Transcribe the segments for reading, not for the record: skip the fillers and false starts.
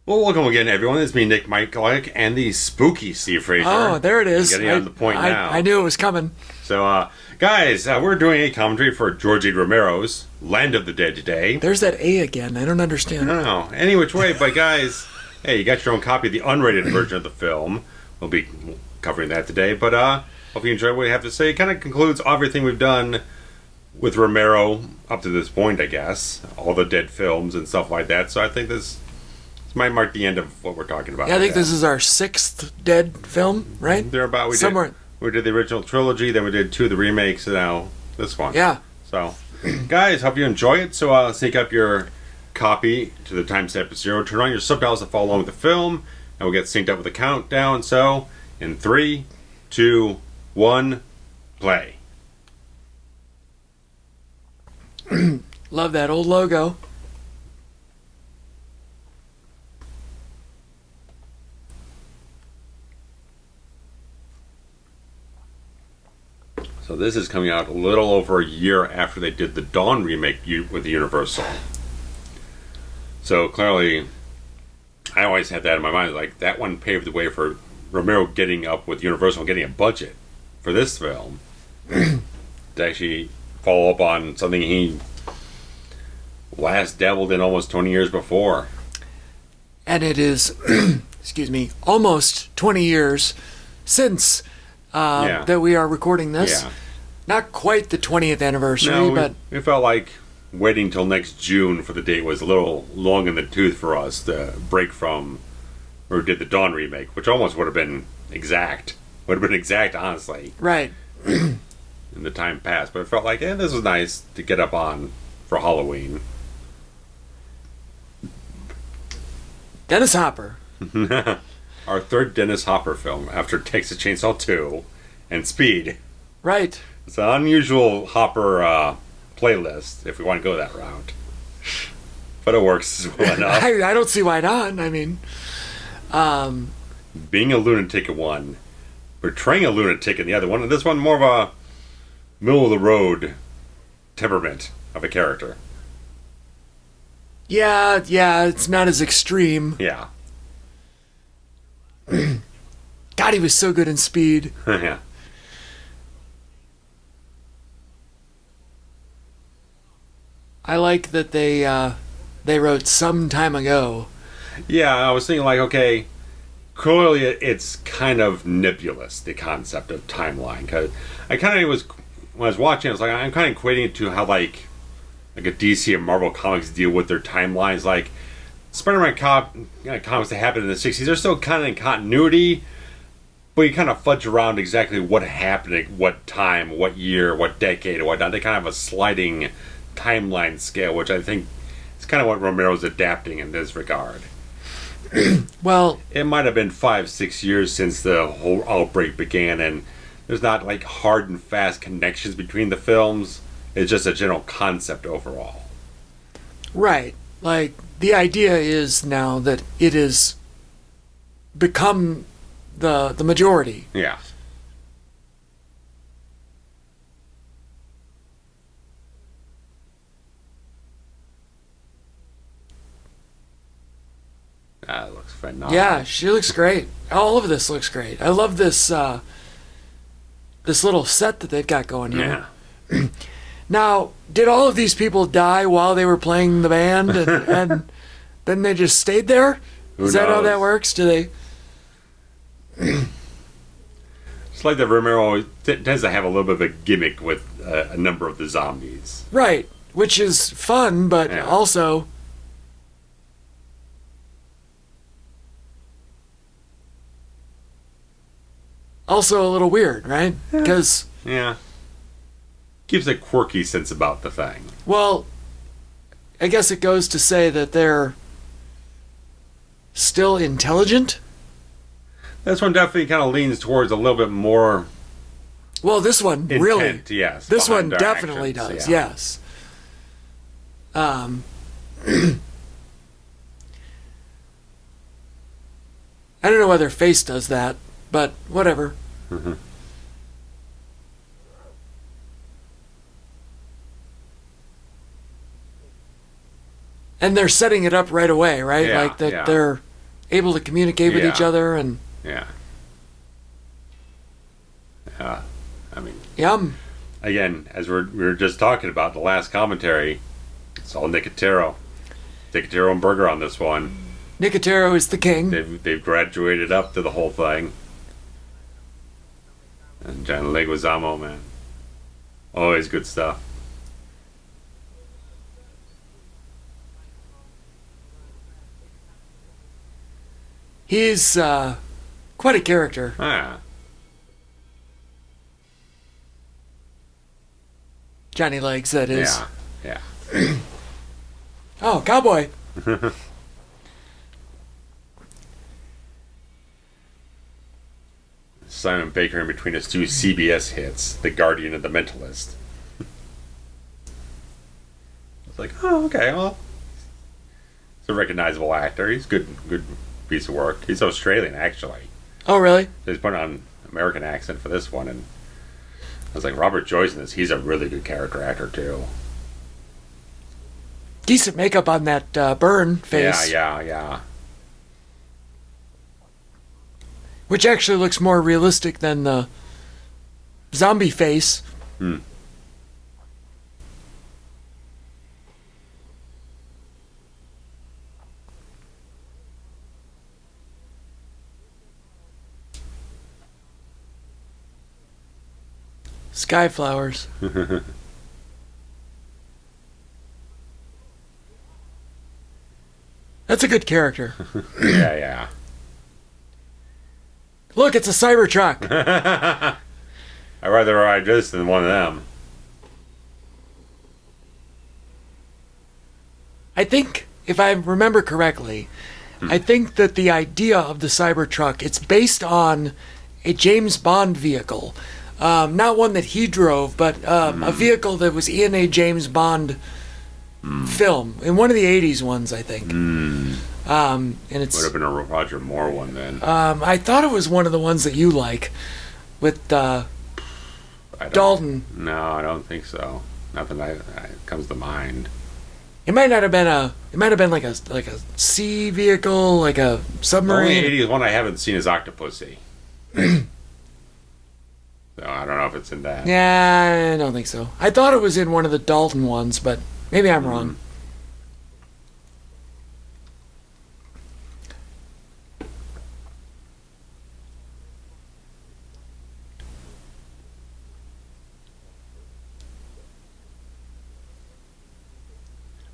Well, welcome again, everyone. It's me, Nick Michalak, and the spooky Steve Frazier. Oh, there it is. Getting on the point now. I knew it was coming. So, guys, we're doing a commentary for George Romero's Land of the Dead today. There's that A again. I don't understand. I don't know. Any which way, but guys, hey, you got your own copy of the unrated version of the film. We'll be covering that today, but hope you enjoy what we have to say. It kind of concludes everything we've done with Romero up to this point, I guess. All the Dead films and stuff like that. So I think this might mark the end of what we're talking about. Yeah, I think this is our 6th Dead film, right? Thereabout. We did the original trilogy, then we did 2 of the remakes, and now this one. Yeah. So, guys, hope you enjoy it. So, sync up your copy to the timestamp at 0. Turn on your subtitles to follow along with the film, and we'll get synced up with the countdown. So, in 3, 2, 1, play. Love that old logo. So this is coming out a little over a year after they did the Dawn remake with Universal. So clearly, I always had that in my mind. Like, that one paved the way for Romero getting up with Universal and getting a budget for this film to actually follow up on something he last dabbled in almost 20 years before. And it is, excuse me, almost 20 years since that we are recording this. Yeah. Not quite the 20th anniversary, but it felt like waiting till next June for the date was a little long in the tooth for us to break from, or did the Dawn remake, which almost would have been exact. Would have been exact, honestly. Right. In the time past. But it felt like, this was nice to get up on for Halloween. Dennis Hopper. Our 3rd Dennis Hopper film after Texas Chainsaw 2 and Speed. Right. It's an unusual Hopper playlist, if we want to go that route. But it works well enough. I don't see why not. I mean, being a lunatic in one, portraying a lunatic in the other one, and this one more of a middle-of-the-road temperament of a character. yeah, it's not as extreme. Yeah. God, he was so good in Speed. Yeah. I like that they wrote some time ago. Yeah, I was thinking, like, okay, clearly it's kind of nebulous, the concept of timeline. Because I kind of was, when I was watching, I was like, I'm kind of equating it to how, like a DC and Marvel comics deal with their timelines. Like, Spider-Man comics that happened in the 60s, they're still kind of in continuity, but you kind of fudge around exactly what happened at what time, what year, what decade, or whatnot. They kind of have a sliding timeline scale, which I think is kind of what Romero's adapting in this regard. Well, it might have been 5-6 years since the whole outbreak began, and there's not like hard and fast connections between the films. It's just a general concept overall. Right. Like, the idea is now that it has become the majority. Yeah. That looks phenomenal. Yeah, she looks great. All of this looks great. I love this this little set that they've got going here. Yeah. Now, did all of these people die while they were playing the band, and then they just stayed there? Who Is that how knows? that works? Do they? It's like that Romero tends to have a little bit of a gimmick with a number of the zombies. Right, which is fun, but Yeah. also a little weird, right? Because, Yeah. Keeps a quirky sense about the thing. well, I guess it goes to say that they're still intelligent. This one definitely kind of leans towards a little bit more Well, this one intent, really, yes. this one behind their definitely actions, does. yeah. Yes. I don't know whether Face does that, but whatever. Mm-hmm. And they're setting it up right away, right? Yeah, like that yeah. they're able to communicate with each other, and yeah. I mean, again, as we were just talking about the last commentary, it's all Nicotero. Nicotero and Berger on this one. Nicotero is the king. They've graduated up to the whole thing. And John Leguizamo, man, always good stuff. He's quite a character. Ah. Johnny Legs, that is. Yeah. Oh, cowboy. Simon Baker in between his two CBS hits, The Guardian and The Mentalist. It's like, oh, okay, well, he's a recognizable actor. He's good piece of work. He's Australian, actually. Oh, really? So he's put on American accent for this one, and I was like, Robert Joyce in this, he's a really good character actor, too. Decent makeup on that burn face. Yeah. Which actually looks more realistic than the zombie face. Sky flowers. That's a good character. Yeah. Look, it's a Cybertruck. I'd rather ride this than one of them. I think, if I remember correctly, I think that the idea of the Cybertruck, it's based on a James Bond vehicle. Not one that he drove, but a vehicle that was in a James Bond film. In one of the 80s ones, I think. And it's would have been a Roger Moore one then. I thought it was one of the ones that you like, with Dalton. No, I don't think so. Nothing that comes to mind. It might not have been It might have been like a sea vehicle, like a submarine. The only 80s one I haven't seen is Octopussy. So I don't know if it's in that. Yeah, I don't think so. I thought it was in one of the Dalton ones, but maybe I'm wrong.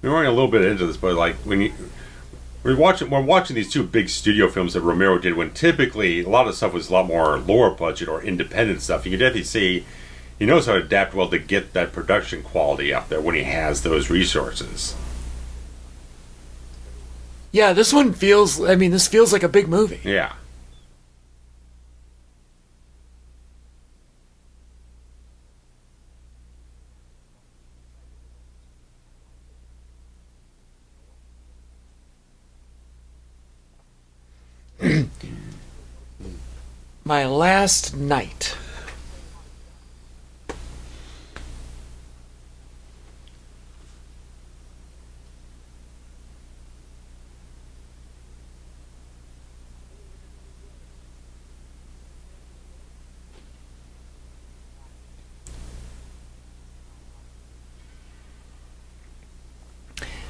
We're running a little bit into this, but like we're watching these two big studio films that Romero did, when typically a lot of stuff was a lot more lower budget or independent stuff. You can definitely see he knows how to adapt well to get that production quality up there when he has those resources. Yeah, this one feels. This feels like a big movie. Yeah. My Last Night.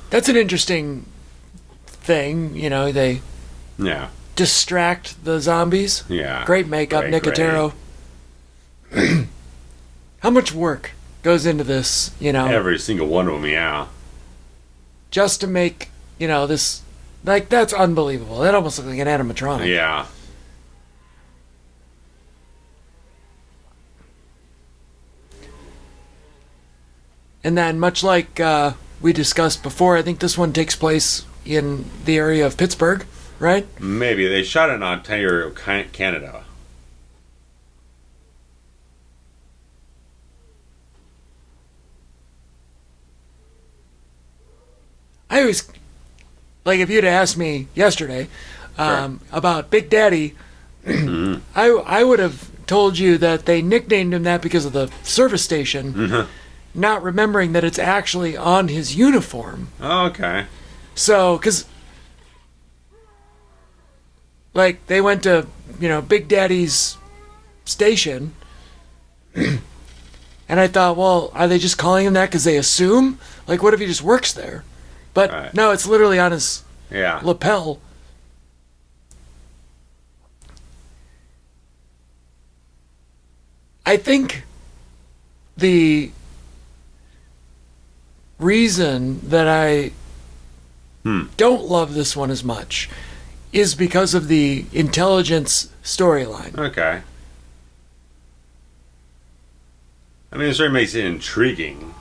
That's an interesting thing, they distract the zombies. Yeah. Great makeup, Nicotero. How much work goes into this, Every single one of them, yeah. Just to make, this, like, that's unbelievable. That almost looks like an animatronic. Yeah. And then, much like we discussed before, I think this one takes place in the area of Pittsburgh, right? Maybe. They shot it in Ontario, Canada. I always, like, if you'd asked me yesterday about Big Daddy, I would have told you that they nicknamed him that because of the service station, not remembering that it's actually on his uniform. Oh, okay. So, because Like, they went to, Big Daddy's station, and I thought, well, are they just calling him that because they assume? Like, what if he just works there? But Right. no, it's literally on his Yeah. lapel. I think the reason that I don't love this one as much is because of the intelligence storyline. Okay. I mean, it certainly makes it intriguing.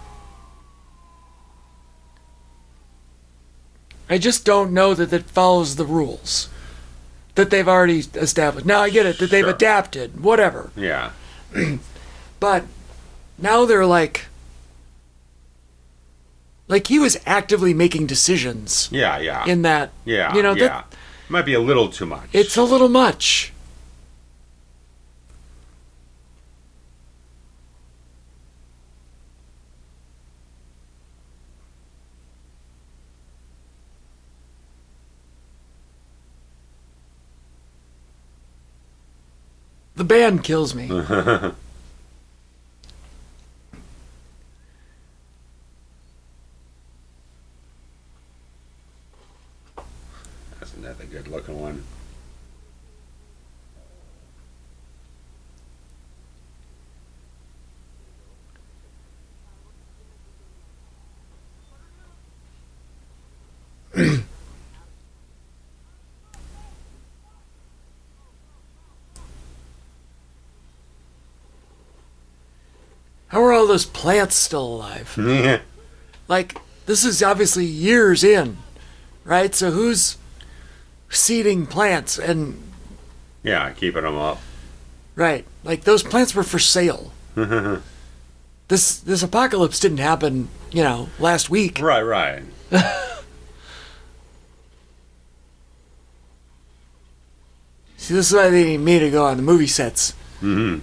I just don't know that it follows the rules that they've already established. Now, I get it, that they've Sure. adapted, whatever. Yeah. But now they're like he was actively making decisions Yeah. in that. Yeah. You know, yeah. that Might be a little too much. it's a little much. The band kills me. That's another good looking one. How are all those plants still alive? Yeah. Like, this is obviously years in, right? So who's seeding plants? And Yeah, keeping them up. right, like those plants were for sale. This apocalypse didn't happen, last week. Right. See, this is why they need me to go on the movie sets. Mm-hmm.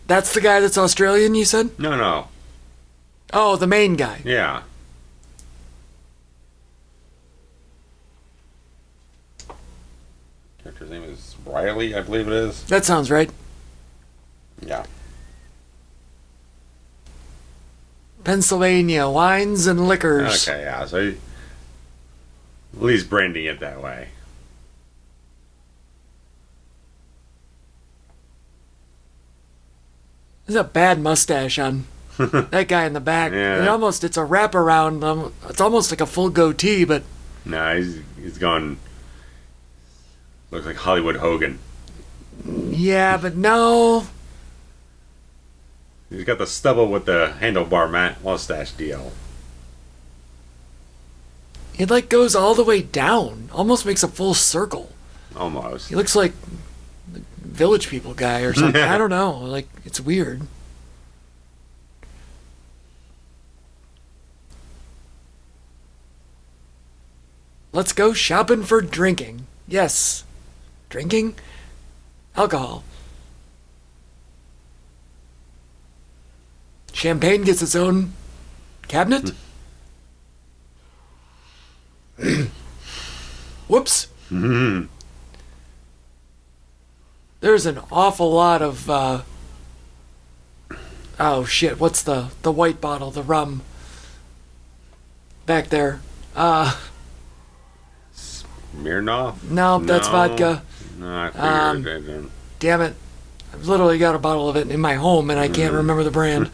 That's the guy that's Australian, you said? No. Oh, the main guy. Yeah. Character's name is Riley, I believe it is. That sounds right. Yeah. Pennsylvania wines and liquors. Okay, yeah. So at least branding it that way. There's a bad mustache on that guy in the back. Yeah. It's a wraparound. It's almost like a full goatee, but No, he's gone. Looks like Hollywood Hogan. yeah, but no. He's got the stubble with the handlebar mustache deal. It like goes all the way down. Almost makes a full circle. Almost. He looks like the Village People guy or something. I don't know. Like, it's weird. Let's go shopping for drinking. Yes. Drinking? Alcohol. Champagne gets its own cabinet? Whoops. Mm-hmm. There's an awful lot of oh shit, what's the white bottle, the rum back there? Smirnoff? No, that's vodka. No, I figured I didn't. Damn it. I've literally got a bottle of it in my home and I can't remember the brand.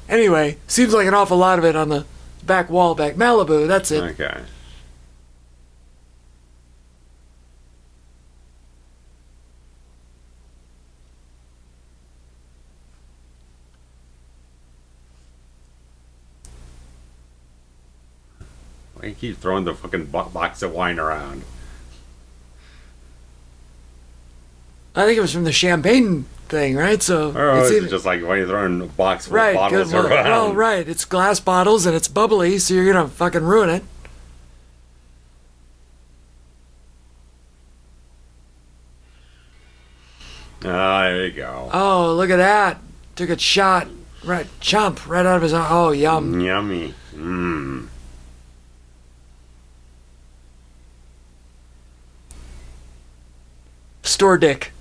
Anyway, seems like an awful lot of it on the back wall back. Malibu, that's it. Okay. Why do you keep throwing the fucking box of wine around? I think it was from the champagne thing, right? So Or it's is either- it just like, why are you throwing a box full right, of bottles good. around? Well, right. It's glass bottles and it's bubbly, so you're gonna fucking ruin it. Ah, there you go. Oh, look at that. Took a shot Right, chomp right out of his arm. Oh, yum. Yummy. Mmm. Store dick.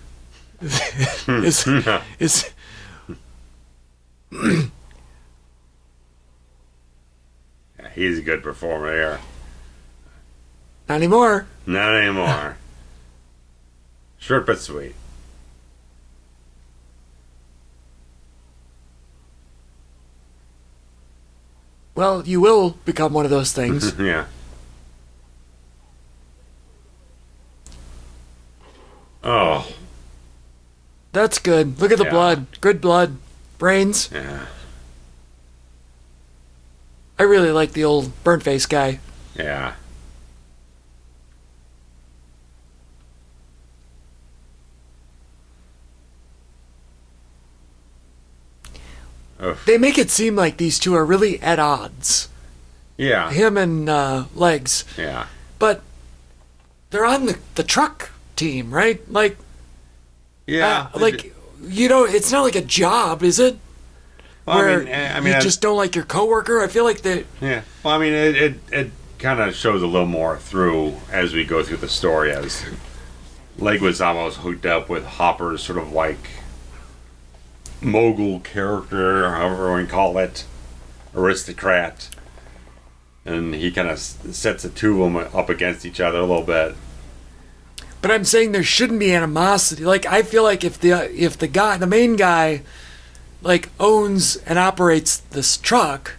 is Yeah, he's a good performer here. not anymore. Not anymore. Short but sweet. Well, you will become one of those things. Yeah. Oh. That's good. Look at the Yeah. blood. Good blood. Brains. Yeah. I really like the old burnt face guy. Yeah. Oof. They make it seem like these two are really at odds. Yeah. Him and Legs. Yeah. But they're on the truck team, right? Like, Yeah. it's not like a job, is it? Well, Where I mean, you just don't like your coworker? I feel like that. yeah. Well, I mean, it kind of shows a little more through as we go through the story, as Leguizamo's hooked up with Hopper's sort of like mogul character, however we call it, aristocrat, and he kind of sets the two of them up against each other a little bit. But I'm saying there shouldn't be animosity. Like, I feel like if the main guy, like, owns and operates this truck,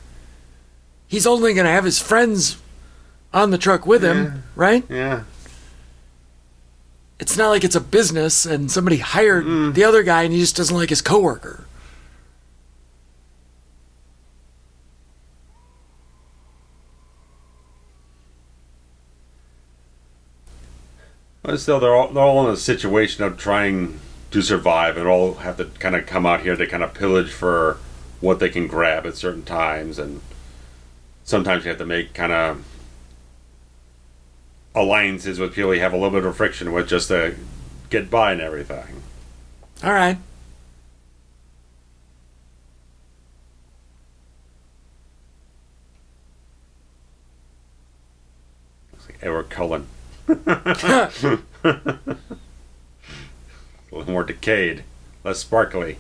he's only going to have his friends on the truck with him, right? Yeah. It's not like it's a business and somebody hired the other guy and he just doesn't like his coworker. But still, they're all in a situation of trying to survive, and all have to kind of come out here to kind of pillage for what they can grab at certain times, and sometimes you have to make kind of alliances with people you have a little bit of friction with just to get by and everything. All right. Looks like Edward Cullen. A little more decayed, less sparkly.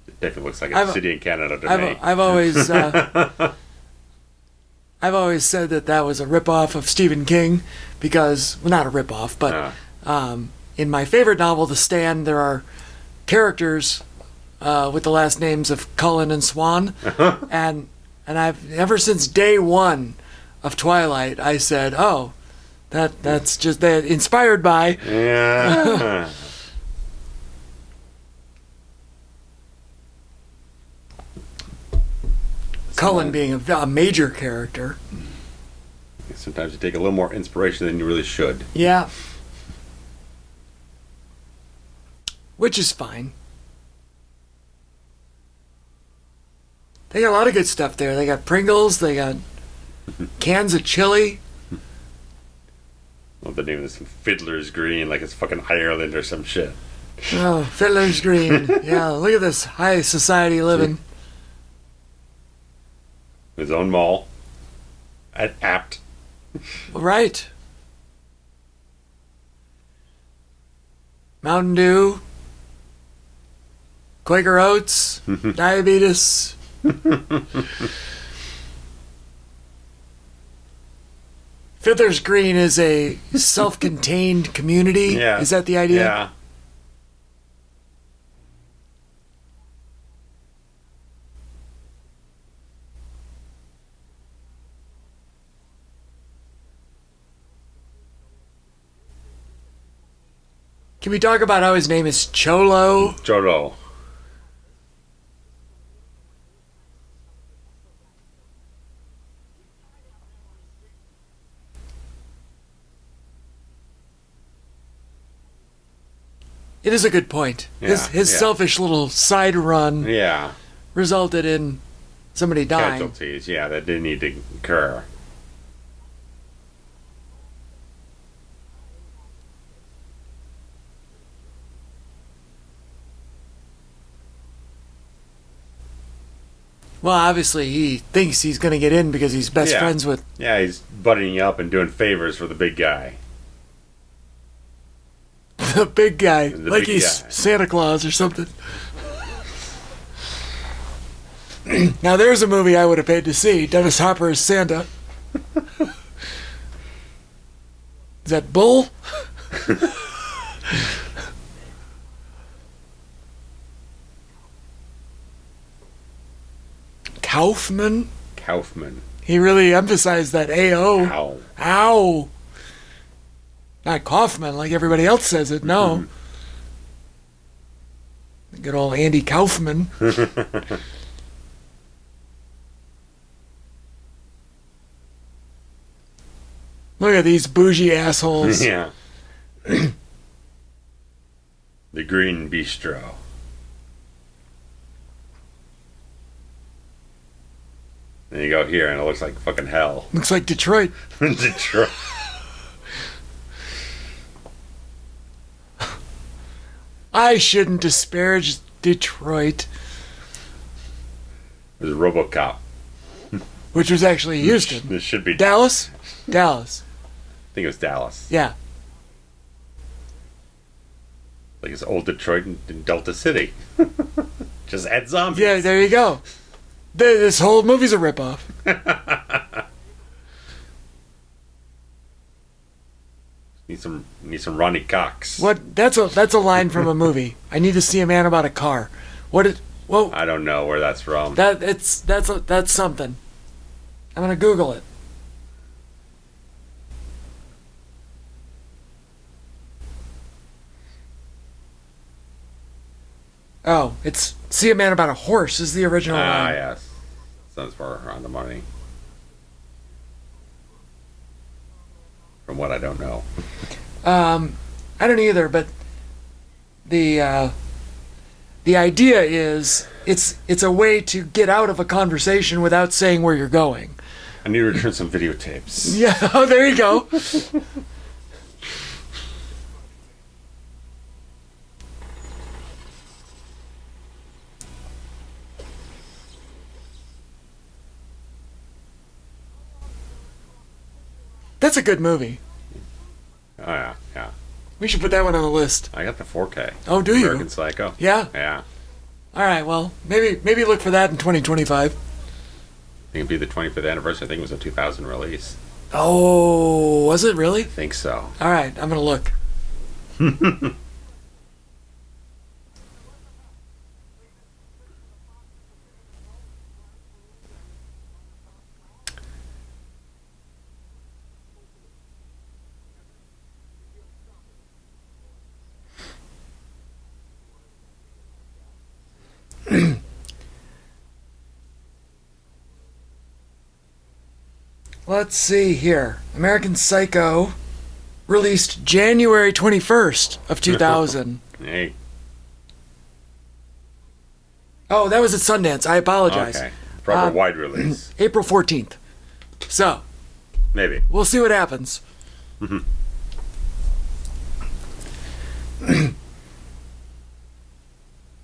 It definitely looks like a city in Canada to me. I've always said that was a ripoff of Stephen King because, well, not a ripoff, but in my favorite novel, The Stand, there are characters with the last names of Cullen and Swan, and I've ever since day one of Twilight, I said, "Oh, that's just that inspired by." Yeah. Cullen being a major character. Sometimes you take a little more inspiration than you really should. Yeah. Which is fine. They got a lot of good stuff there. They got Pringles, they got cans of chili. What the name of this thing? Fiddler's Green, like it's fucking Ireland or some shit. Oh, Fiddler's Green. Yeah, look at this high society living. His own mall. At Apt. Right. Mountain Dew. Quaker Oats. Diabetes. Fiddler's Green is a self-contained community. Yeah. Is that the idea? Yeah. Can we talk about how his name is Cholo? Cholo. It is a good point. Yeah, His yeah. selfish little side run Yeah. resulted in somebody dying. Casualties, yeah, that didn't need to occur. Well, obviously he thinks he's going to get in because he's best friends with... Yeah, he's buttoning up and doing favors for the big guy. The big guy. The like big he's guy. Santa Claus or something. Now there's a movie I would have paid to see. Dennis Hopper as Santa. Is that Bull? Kaufman? Kaufman. He really emphasized that A-O. Ow. Ow. Not Kaufman like everybody else says it, no. Good old Andy Kaufman. Look at these bougie assholes. Yeah. The Green Bistro. Then you go here and it looks like fucking hell. Looks like Detroit. Detroit. I shouldn't disparage Detroit. There's RoboCop. Which was actually Houston. This should be Dallas? Dallas. I think it was Dallas. Yeah. Like it's old Detroit in Delta City. Just add zombies. Yeah, there you go. This whole movie's a ripoff. Need some Ronnie Cox. What? That's a line from a movie. I need to see a man about a car. Whoa. I don't know where that's from. That's something. I'm gonna Google it. Oh, it's See a Man About a Horse is the original line. Yes. Sounds far on the money. From what I don't know. I don't either, but the idea is it's a way to get out of a conversation without saying where you're going. I need to return some videotapes. Yeah, oh, there you go. That's a good movie. Oh yeah, yeah. We should put that one on the list. I got the 4K. Oh, do you? American Psycho. Yeah. Yeah. All right. Well, maybe look for that in 2025. I think it'd be the 25th anniversary. I think it was a 2000 release. Oh, was it really? I think so. All right. I'm gonna look. Let's see here. American Psycho, released January 21st of 2000. Hey. Oh, that was at Sundance. I apologize. Okay. Proper wide release. April 14th. So, Maybe. we'll see what happens.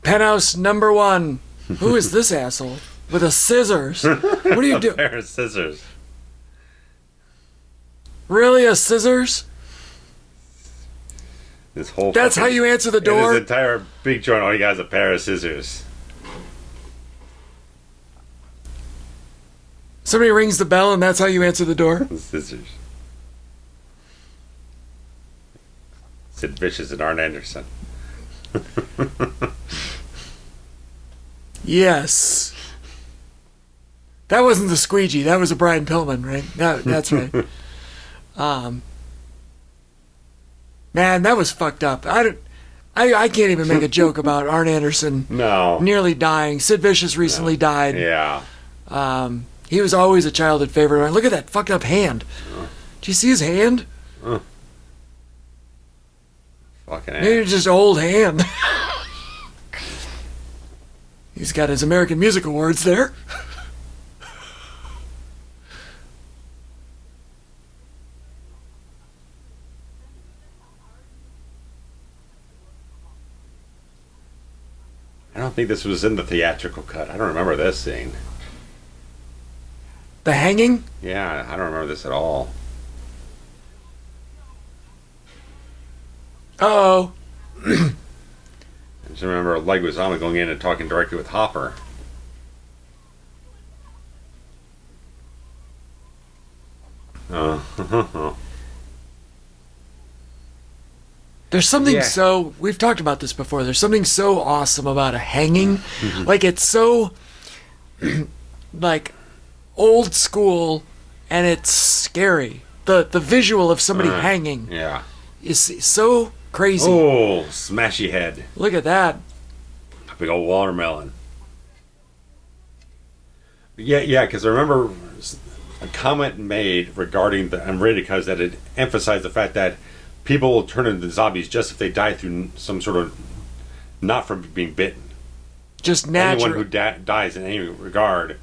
Penthouse number 1. Who is this asshole? With a scissors. What are you A doing? pair of scissors. Really, a scissors? This whole. That's how you answer the door? This entire big joint, all you got is a pair of scissors. Somebody rings the bell and that's how you answer the door? Scissors. Sid Vicious and Arn Anderson. Yes. That wasn't the squeegee. That was a Brian Pillman, right? That's right. Man, that was fucked up. I can't even make a joke about Arn Anderson No. nearly dying. Sid Vicious recently died. Yeah. He was always a childhood favorite. Look at that fucked up hand. Do you see his hand? Fucking Maybe it's just old hand. He's got his American Music Awards there. I don't think this was in the theatrical cut. I don't remember this scene. The hanging? Yeah, I don't remember this at all. Uh-oh. I just remember Leguizamo going in and talking directly with Hopper. There's something Yeah. we've talked about this before, there's something so awesome about a hanging. Like, it's so, like, old school, and it's scary. The visual of somebody hanging Yeah. is so crazy. Oh, smashy head. Look at that. A big old watermelon. Yeah, because I remember a comment made regarding the Unrated because that it emphasized the fact that people will turn into zombies just if they die through some sort of, not from being bitten. Just natural. Anyone who dies in any regard,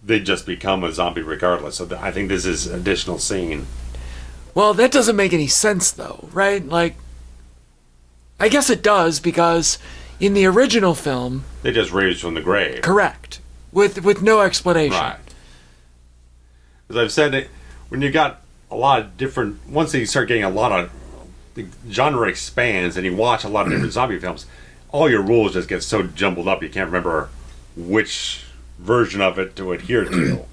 they just become a zombie regardless. So I think this is additional scene. Well, that doesn't make any sense, though, right? Like, I guess it does, because in the original film... They just raised from the grave. Correct. With no explanation. Right. As I've said, when you got a lot of different... Once you start getting a lot of... The genre expands and you watch a lot of different zombie films, all your rules just get so jumbled up you can't remember which version of it to adhere to.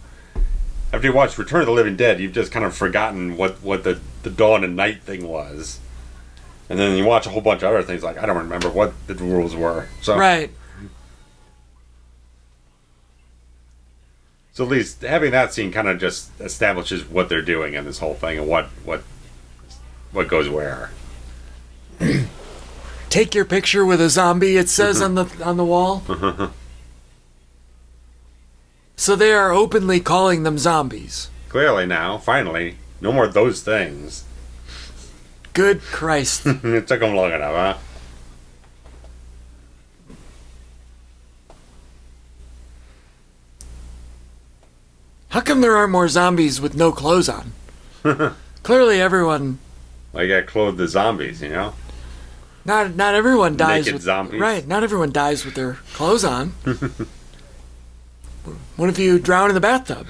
After you watch Return of the Living Dead, you've just kind of forgotten what the dawn and night thing was. And then you watch a whole bunch of other things, like, I don't remember what the rules were. So, Right. So at least having that scene kind of just establishes what they're doing in this whole thing and what goes where. Take your picture with a zombie, it says on the wall. So they are openly calling them zombies. Clearly now, finally, no more of those things. Good Christ. It took them long enough, huh? How come there aren't more zombies with no clothes on? Clearly everyone... Well, you gotta clothe the zombies, you know? Not everyone dies Naked with... zombies? Right, not everyone dies with their clothes on. What if you drown in the bathtub?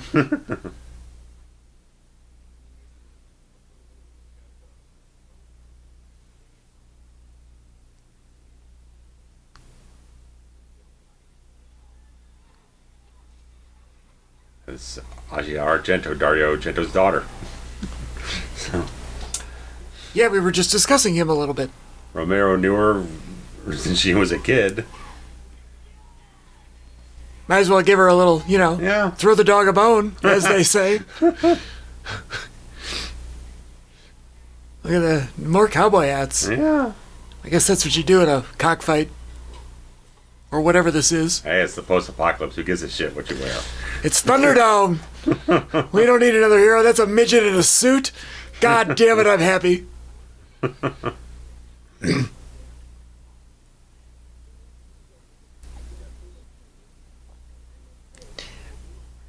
It's Argento, Dario Argento's daughter. So, Yeah, we were just discussing him a little bit. Romero knew her since she was a kid. Might as well give her a little, Yeah. throw the dog a bone, as they say. Look at the more cowboy hats. Yeah. I guess that's what you do in a cockfight. Or whatever this is. Hey, it's the post-apocalypse. Who gives a shit what you wear? It's Thunderdome! We don't need another hero. That's a midget in a suit. God damn it, I'm happy.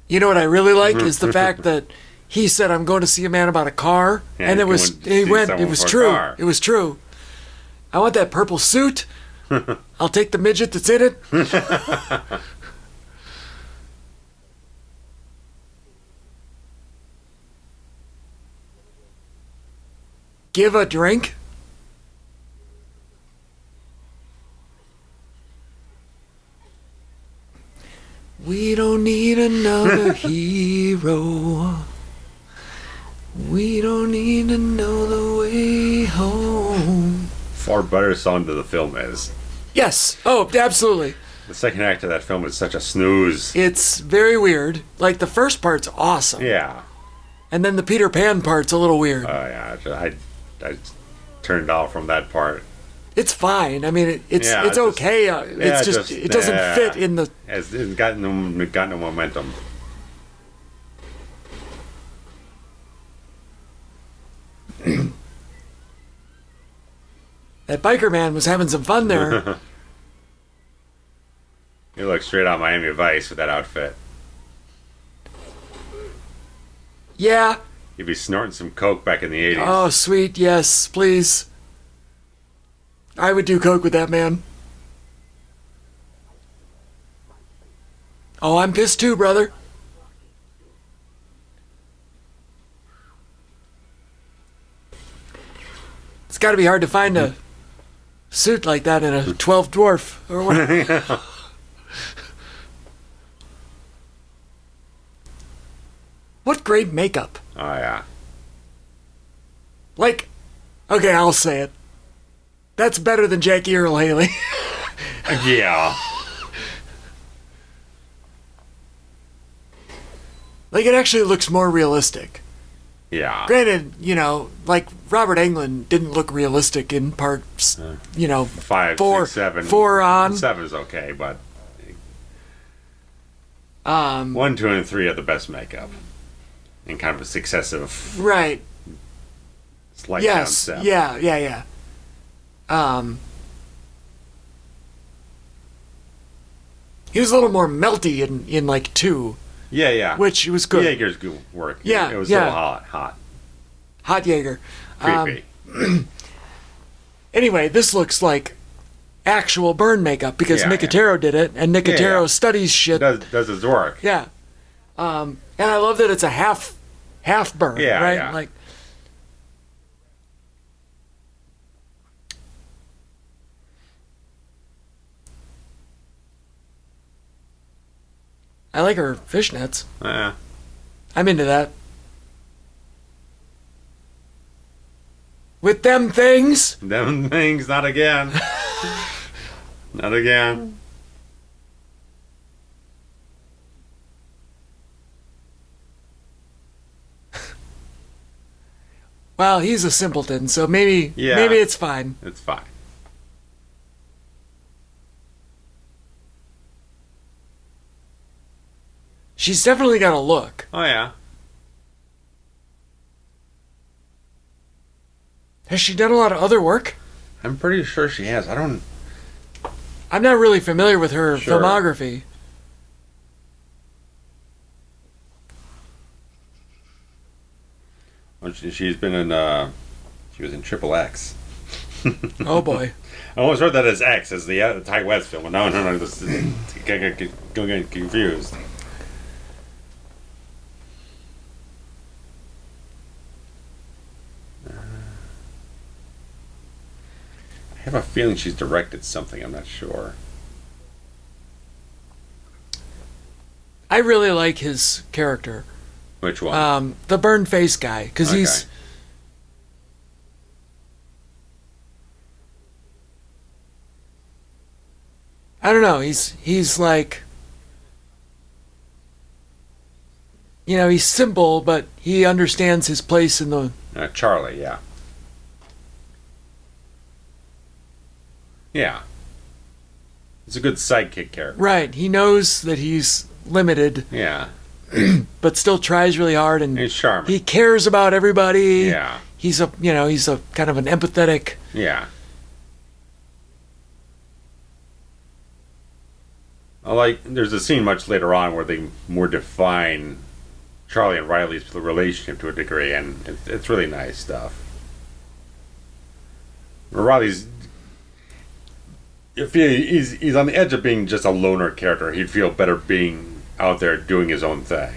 You know what I really like is the fact that he said, "I'm going to see a man about a car," Yeah, and he it was went to see someone it was for a true. car. It was true. I want that purple suit. I'll take the midget that's in it. Give a drink. We don't need another hero. We don't need to know the way home. Far better song than the film is. Yes. Oh, absolutely. The second act of that film is such a snooze. It's very weird. Like, the first part's awesome. Yeah. And then the Peter Pan part's a little weird. Yeah. I turned off from that part. It's fine. I mean, it's just- okay. yeah, It's just it doesn't fit in the... It's got no momentum. That biker man was having some fun there. You look straight out Miami Vice with that outfit. Yeah. You'd be snorting some coke back in the 80s. Oh, sweet. Yes, please. I would do coke with that man. Oh, I'm pissed too, brother. got to be hard to find a suit like that in a 12 dwarf or whatever. What great makeup. Oh, yeah. Like, okay, I'll say it. That's better than Jackie Earle Haley. Yeah. Like, it actually looks more realistic. Yeah. Granted, you know, like, Robert Englund didn't look realistic in parts, you know, 5, 6, 7. 4 on. 7 is okay, but 1, 1, 2, and 3 are the best makeup. And kind of a successive right. slight Yes. down step. Yeah. He was a little more melty in like 2. Yeah. Which was good. Jaeger's good work. Yeah, It was yeah. so hot. Hot Jaeger. Creepy. Anyway, this looks like actual burn makeup because Yeah, Nicotero did it, and Nicotero Yeah. studies shit. does his work. Yeah. And I love that it's a half burn, Yeah, right? yeah. Like, I like her fishnets. Yeah. I'm into that. With them things. Them things, not again. Not again. Well, he's a simpleton, so maybe it's fine. It's fine. She's definitely got a look. Oh, yeah. Has she done a lot of other work? I'm pretty sure she has. I'm not really familiar with her Sure. filmography. Well, she's been in, she was in Triple X. Oh boy. I always heard that as X, as the Ty West film. No, this is, get confused. I have a feeling she's directed something, I'm not sure. I really like his character. Which one? The burn face guy, because he's... Okay. I don't know, he's like... You know, he's simple, but he understands his place in the... Charlie, yeah. Yeah. It's a good sidekick character. Right, he knows that he's limited, Yeah. but still tries really hard, and He's charming. he cares about everybody. Yeah. He's a kind of an empathetic... Yeah. There's a scene much later on where they more define Charlie and Riley's relationship to a degree, and it's really nice stuff. Riley's, if he's on the edge of being just a loner character, he'd feel better being out there doing his own thing.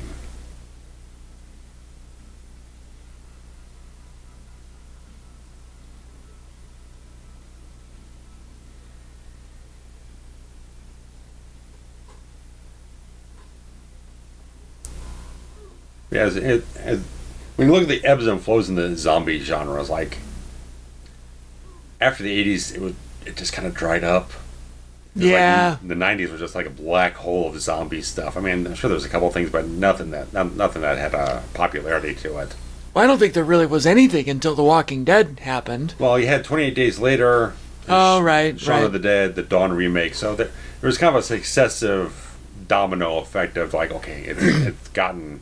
Yeah, when you look at the ebbs and flows in the zombie genre, it's like after the 80s, it just kind of dried up. Yeah. Like the 90s was just like a black hole of zombie stuff. I mean, I'm sure there was a couple of things, but nothing that had a popularity to it. Well, I don't think there really was anything until The Walking Dead happened. Well, you had 28 Days Later. Oh, right, Shaun right. of the Dead, the Dawn remake. So there was kind of a successive domino effect of like, okay, it's gotten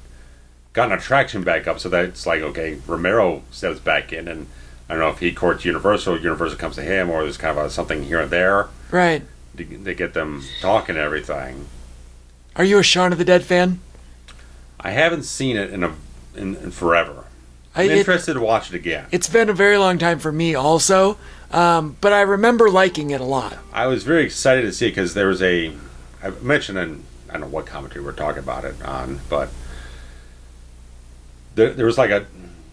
a traction back up, so that it's like, okay, Romero steps back in, and I don't know if he courts Universal comes to him, or there's kind of something here and there. Right. To get them talking and everything. Are you a Shaun of the Dead fan? I haven't seen it in forever. I'm interested to watch it again. It's been a very long time for me also, but I remember liking it a lot. I was very excited to see it because there was I mentioned in, I don't know what commentary we're talking about it on, but there was like a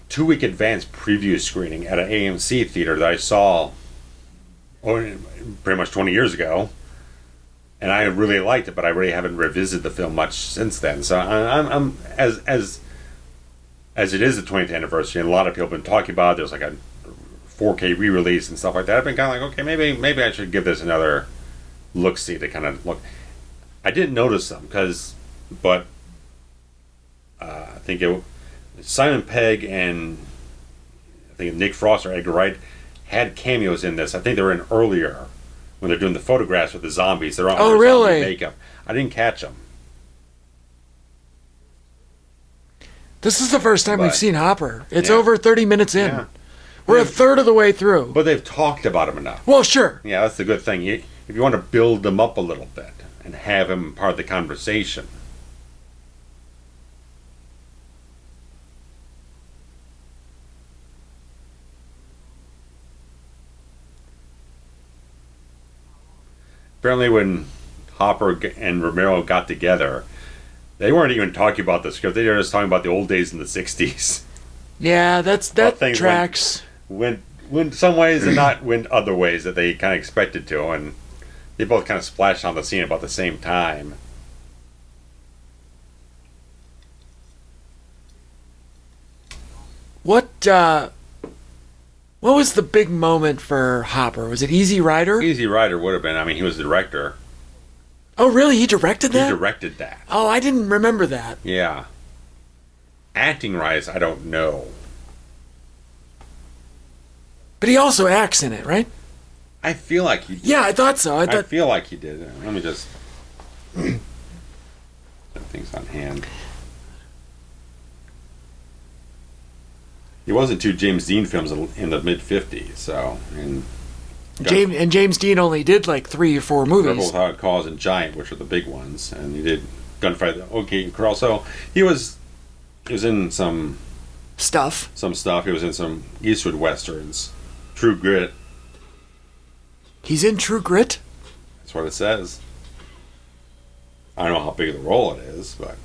2-week advance preview screening at an AMC theater that I saw pretty much 20 years ago, and I really liked it, but I really haven't revisited the film much since then. So I'm as it is the 20th anniversary, and a lot of people have been talking about it. There's like a 4K re-release and stuff like that. I've been kind of like, okay, maybe I should give this another look-see to kind of look. I didn't notice them but I think Simon Pegg and I think Nick Frost or Edgar Wright had cameos in this. I think they were in earlier when they're doing the photographs with the zombies. They're on their really? Zombie makeup. I didn't catch them. This is the first time we've seen Hopper. It's Yeah. over 30 minutes in. Yeah. We're a third of the way through. But they've talked about him enough. Well, sure. Yeah, that's the good thing. If you want to build them up a little bit and have him part of the conversation. Apparently when Hopper and Romero got together, they weren't even talking about the script. They were just talking about the old days in the 60s. Yeah, that tracks. Went some ways and not went other ways that they kind of expected to, and they both kind of splashed on the scene about the same time. What was the big moment for Hopper? Was it Easy Rider? Easy Rider would have been. I mean, he was the director. Oh, really? He directed that? He directed that. Oh, I didn't remember that. Yeah. Acting-wise, I don't know. But he also acts in it, right? I feel like he did. Yeah, I thought so. I feel like he did. Let me just... That thing's on hand. He was in 2 James Dean films in the mid-50s, so... James Dean only did like 3 or 4 movies. Rebel Without Cause and Giant, which were the big ones, and he did Gunfight. Okay, and also he was in some stuff. He was in some Eastwood westerns. True Grit. He's in True Grit? That's what it says. I don't know how big of the role it is, but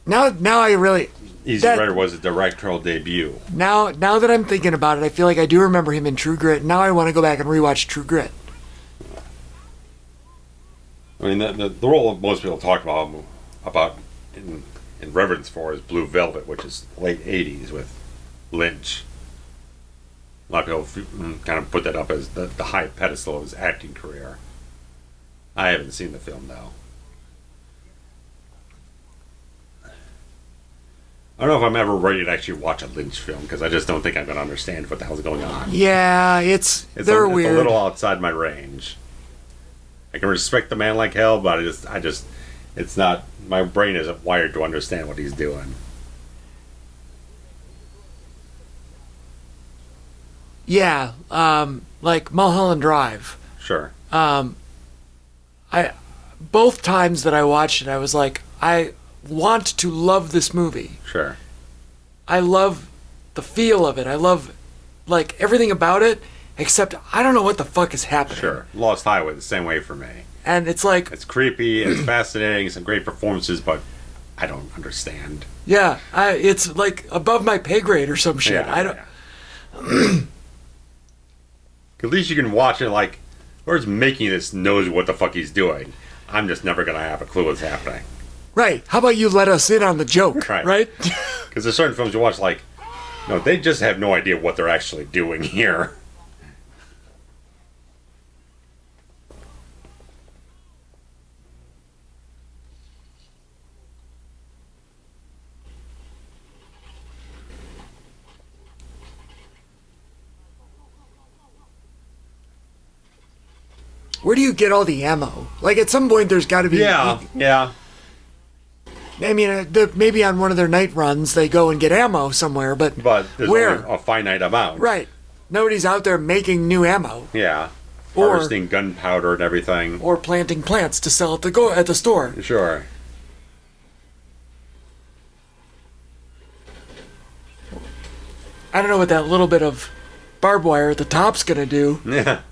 now I really... Easy Rider was a directorial debut. Now that I'm thinking about it, I feel like I do remember him in True Grit. Now I want to go back and rewatch True Grit. I mean, the role most people talk about in reverence for is Blue Velvet, which is late 80s with Lynch. A lot of people kind of put that up as the high pedestal of his acting career. I haven't seen the film, though. I don't know if I'm ever ready to actually watch a Lynch film, because I just don't think I'm going to understand what the hell's going on. Yeah, they're weird. It's a little outside my range. I can respect the man like hell, but I just, it's not, my brain isn't wired to understand what he's doing. Yeah, like Mulholland Drive. Sure. Both times that I watched it, I was like, I want to love this movie. Sure. I love the feel of it. I love, like, everything about it, except I don't know what the fuck is happening. Sure. Lost Highway, the same way for me. And it's like... It's creepy, it's fascinating, some great performances, but I don't understand. Yeah, it's like above my pay grade or some shit. Yeah, I don't... Yeah. At least you can watch it like, whoever's making this knows what the fuck he's doing. I'm just never going to have a clue what's happening. Right. How about you let us in on the joke, right? Because there's certain films you watch like, no, they just have no idea what they're actually doing here. Where do you get all the ammo? Like, at some point, there's got to be... Yeah. I mean, maybe on one of their night runs, they go and get ammo somewhere, but there's where? only a finite amount. Right. Nobody's out there making new ammo. Yeah. Or harvesting gunpowder and everything. Or planting plants to sell at the store. Sure. I don't know what that little bit of barbed wire at the top's gonna do. Yeah.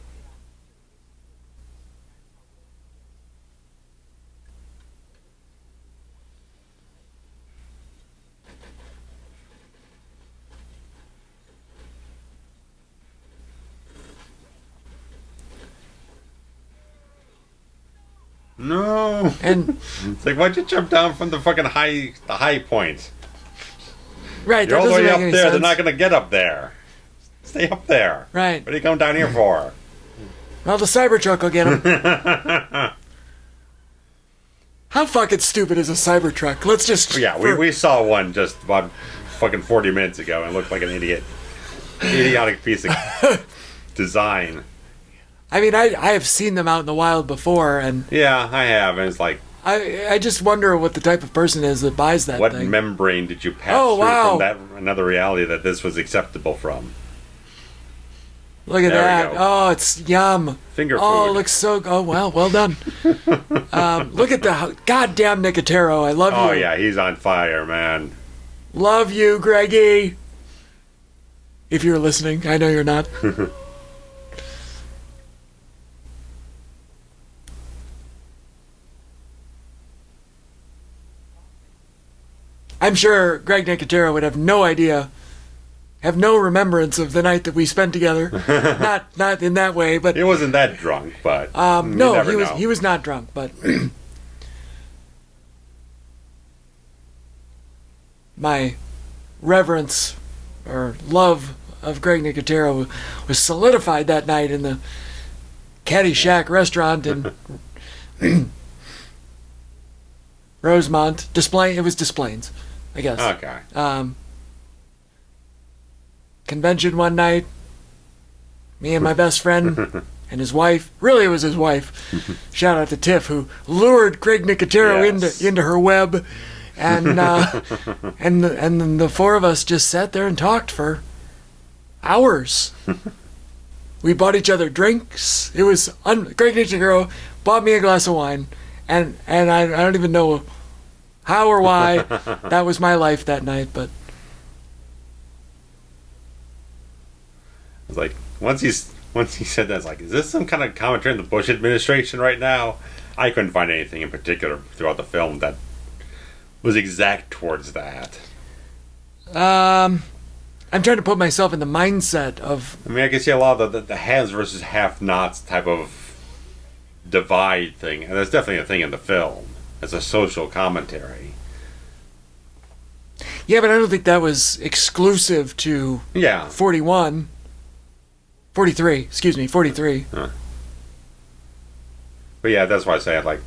No. And it's like, why'd you jump down from the fucking high point? Right, You're that all the doesn't way make up any there. sense. They're not going to get up there. Stay up there. Right. What are you coming down here for? Well, the Cybertruck will get him. How fucking stupid is a Cybertruck? Let's just... Yeah, we saw one just about fucking 40 minutes ago and it looked like an idiotic piece of design. I mean, I have seen them out in the wild before, and... Yeah, I have, and it's like... I just wonder what the type of person is that buys that what thing. membrane did you pass through from that another reality that this was acceptable from? Look at that. Oh, it's yum. Finger food. Oh, it looks so... Oh, well done. Look at the goddamn Nicotero. I love you. Oh, yeah, he's on fire, man. Love you, Greggy. If you're listening. I know you're not. I'm sure Greg Nicotero would have no idea, have no remembrance of the night that we spent together. not in that way, but he wasn't that drunk, but no, he was not drunk, but my reverence or love of Greg Nicotero was solidified that night in the Caddyshack restaurant in Rosemont. It was Desplaines, I guess. Okay. Convention one night. Me and my best friend and his wife. Really, it was his wife. Shout out to Tiff, who lured Greg Nicotero into her web, and and then the four of us just sat there and talked for hours. We bought each other drinks. It was Greg Nicotero bought me a glass of wine, and I don't even know how or why. That was my life that night, but it's like once he said that, it's like, is this some kind of commentary on the Bush administration right now? I couldn't find anything in particular throughout the film that was exact towards that. I'm trying to put myself in the mindset of... I mean, I can see a lot of the haves versus have-nots type of divide thing, and that's definitely a thing in the film. As a social commentary. Yeah, but I don't think that was exclusive to 43, excuse me, 43. Huh. But yeah, that's why I say, like,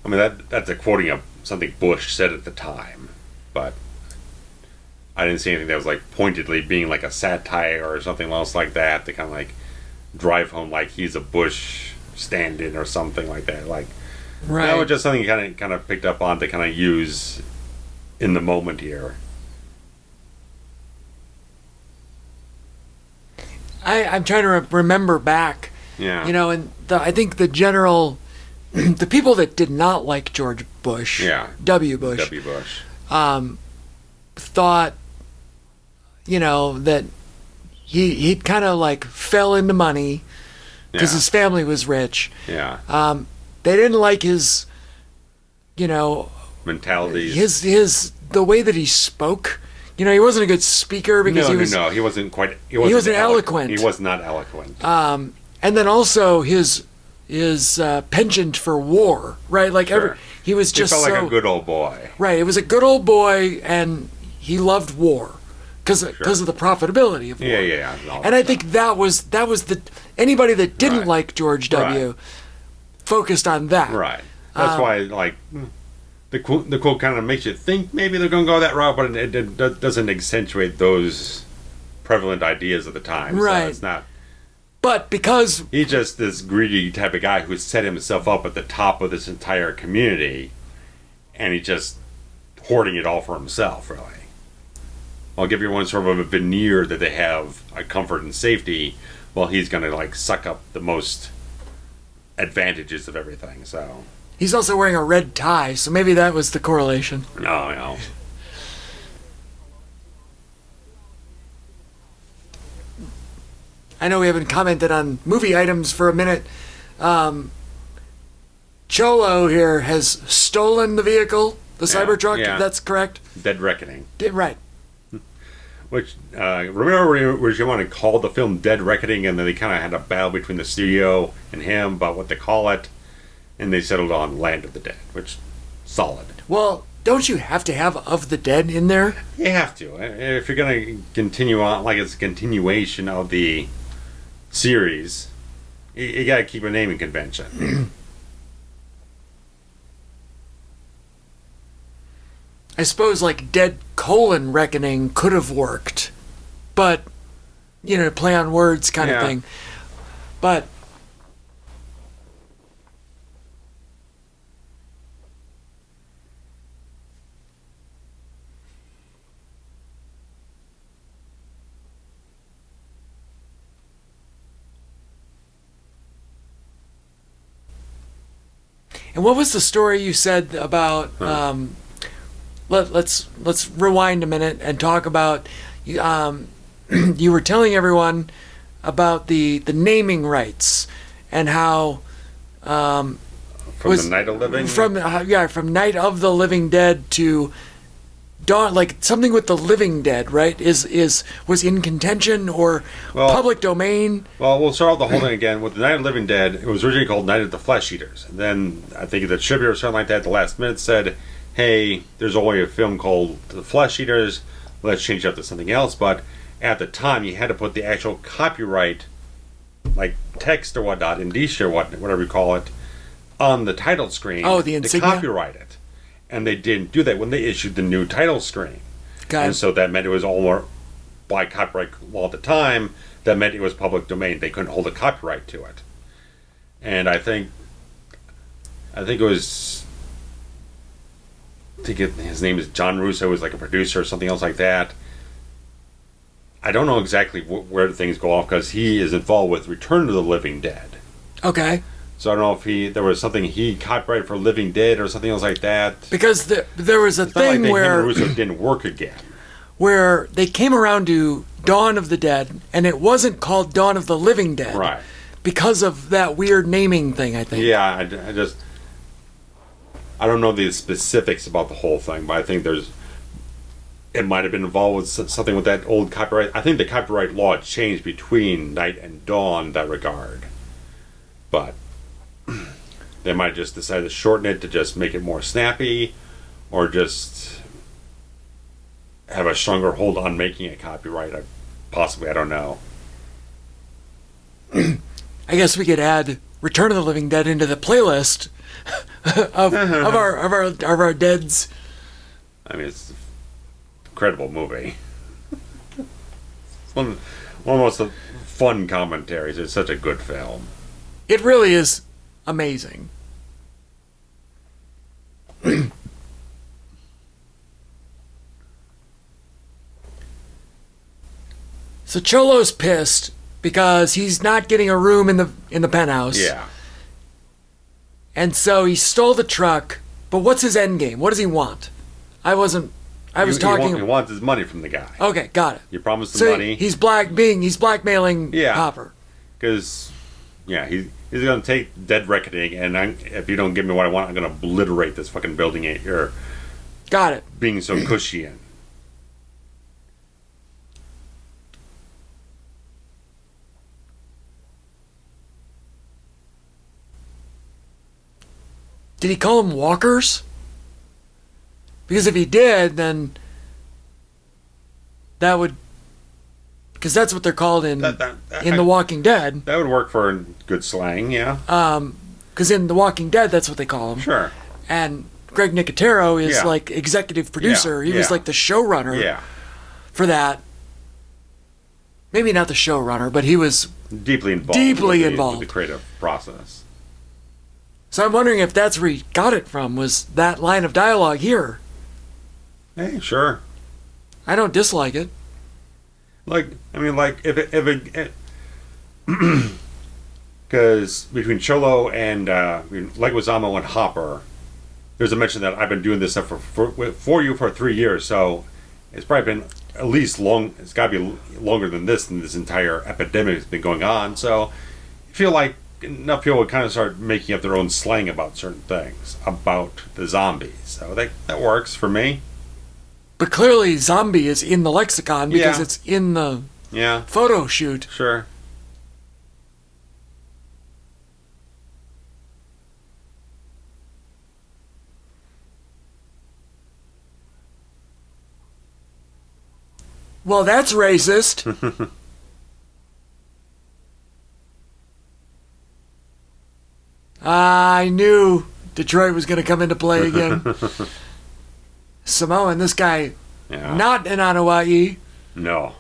I mean, that's a quoting of something Bush said at the time, but I didn't see anything that was like pointedly being like a satire or something else like that to kind of like drive home like he's a Bush stand-in or something like that. Like, right. That was just something you kind of picked up on to kind of use in the moment here. I'm trying to remember back. Yeah. You know, and I think the general, the people that did not like George Bush, W. Bush, thought, you know, that he kind of like fell into money because his family was rich. Yeah. They didn't like his, you know, mentalities. His the way that he spoke. You know, he wasn't a good speaker because he wasn't quite. He wasn't eloquent. He was not eloquent. And then also his penchant for war, right? Like he was just felt like a good old boy. Right. It was a good old boy, and he loved war because of the profitability of war. Yeah. And I think that was the anybody that didn't like George W. focused on that. Right. That's why, like, the quote kind of makes you think maybe they're going to go that route, but it doesn't accentuate those prevalent ideas of the time. Right. So it's not. But because he's just this greedy type of guy who set himself up at the top of this entire community, and he's just hoarding it all for himself, really. I'll give everyone sort of a veneer that they have a comfort and safety, while he's going to like suck up the most advantages of everything. So he's also wearing a red tie, so maybe that was the correlation. No. I know we haven't commented on movie items for a minute. Cholo here has stolen the vehicle, the Cybertruck. Yeah. That's correct. Dead Reckoning. Right. Which Romero originally called the film Dead Reckoning, and then they kind of had a battle between the studio and him about what to call it. and they settled on Land of the Dead, which solid. Well, don't you have to have Of the Dead in there? You have to. If you're going to continue on, like it's a continuation of the series, you got to keep a naming convention. I suppose like Dead Reckoning could have worked, but, play on words kind of thing. But and what was the story you said about? Let's rewind a minute and talk about. You were telling everyone about the naming rights and how From the Night of Living? From Night of the Living Dead to Dawn, like something with the Living Dead, right? Was in contention or public domain? Well, we'll start off the whole thing again. With the Night of the Living Dead, it was originally called Night of the Flesh Eaters. And then I think the tribute or something like that at the last minute said, hey, there's already a film called The Flesh Eaters, let's change it up to something else. But at the time, you had to put the actual copyright, like text or whatnot, indicia or whatever you call it, on the title screen the insignia? To copyright it. And they didn't do that when they issued the new title screen. And so that meant it was all more, by copyright law at the time, that meant it was public domain. They couldn't hold a copyright to it. And I think his name is John Russo, was like a producer or something else like that. I don't know exactly where things go off because he is involved with Return of the Living Dead. Okay. So I don't know if there was something he copyrighted for Living Dead or something else like that. Because there was a thing where him and Russo didn't work again. Where they came around to Dawn of the Dead, and it wasn't called Dawn of the Living Dead. Right. Because of that weird naming thing, I think. Yeah, I don't know the specifics about the whole thing, but I think it might have been involved with something with that old copyright. I think the copyright law changed between Night and Dawn in that regard. But they might have just decided to shorten it to just make it more snappy, or just have a stronger hold on making it copyright. Possibly, I don't know. I guess we could add Return of the Living Dead into the playlist of our deads. I mean, it's an incredible movie. It's one of the most fun commentaries. It's such a good film. It really is amazing. So Cholo's pissed because he's not getting a room in the penthouse. Yeah. And so he stole the truck. But what's his end game? What does he want? He wants his money from the guy. Okay, got it. You promised the money. He's blackmailing Hopper. Because, he's going to take Dead Reckoning, and if you don't give me what I want, I'm going to obliterate this fucking building you're got it. Being so cushy in. Did he call them walkers? Because if he did, then that would... Because that's what they're called in The Walking Dead. That would work for good slang, yeah. Because in The Walking Dead, that's what they call them. Sure. And Greg Nicotero is like executive producer. He was like the showrunner for that. Maybe not the showrunner, but he was deeply involved with the creative process. So I'm wondering if that's where he got it from, was that line of dialogue here. Hey, sure. I don't dislike it. If because between Cholo and Leguizamo and Hopper, there's a mention that I've been doing this stuff for you for 3 years, so it's probably been at least it's got to be longer than this entire epidemic has been going on. So I feel like enough people would kind of start making up their own slang about certain things, about the zombies. So that works for me. But clearly zombie is in the lexicon because it's in the photo shoot. Sure. Well, that's racist. I knew Detroit was going to come into play again. Samoan, this guy, not an Anawa'i. No.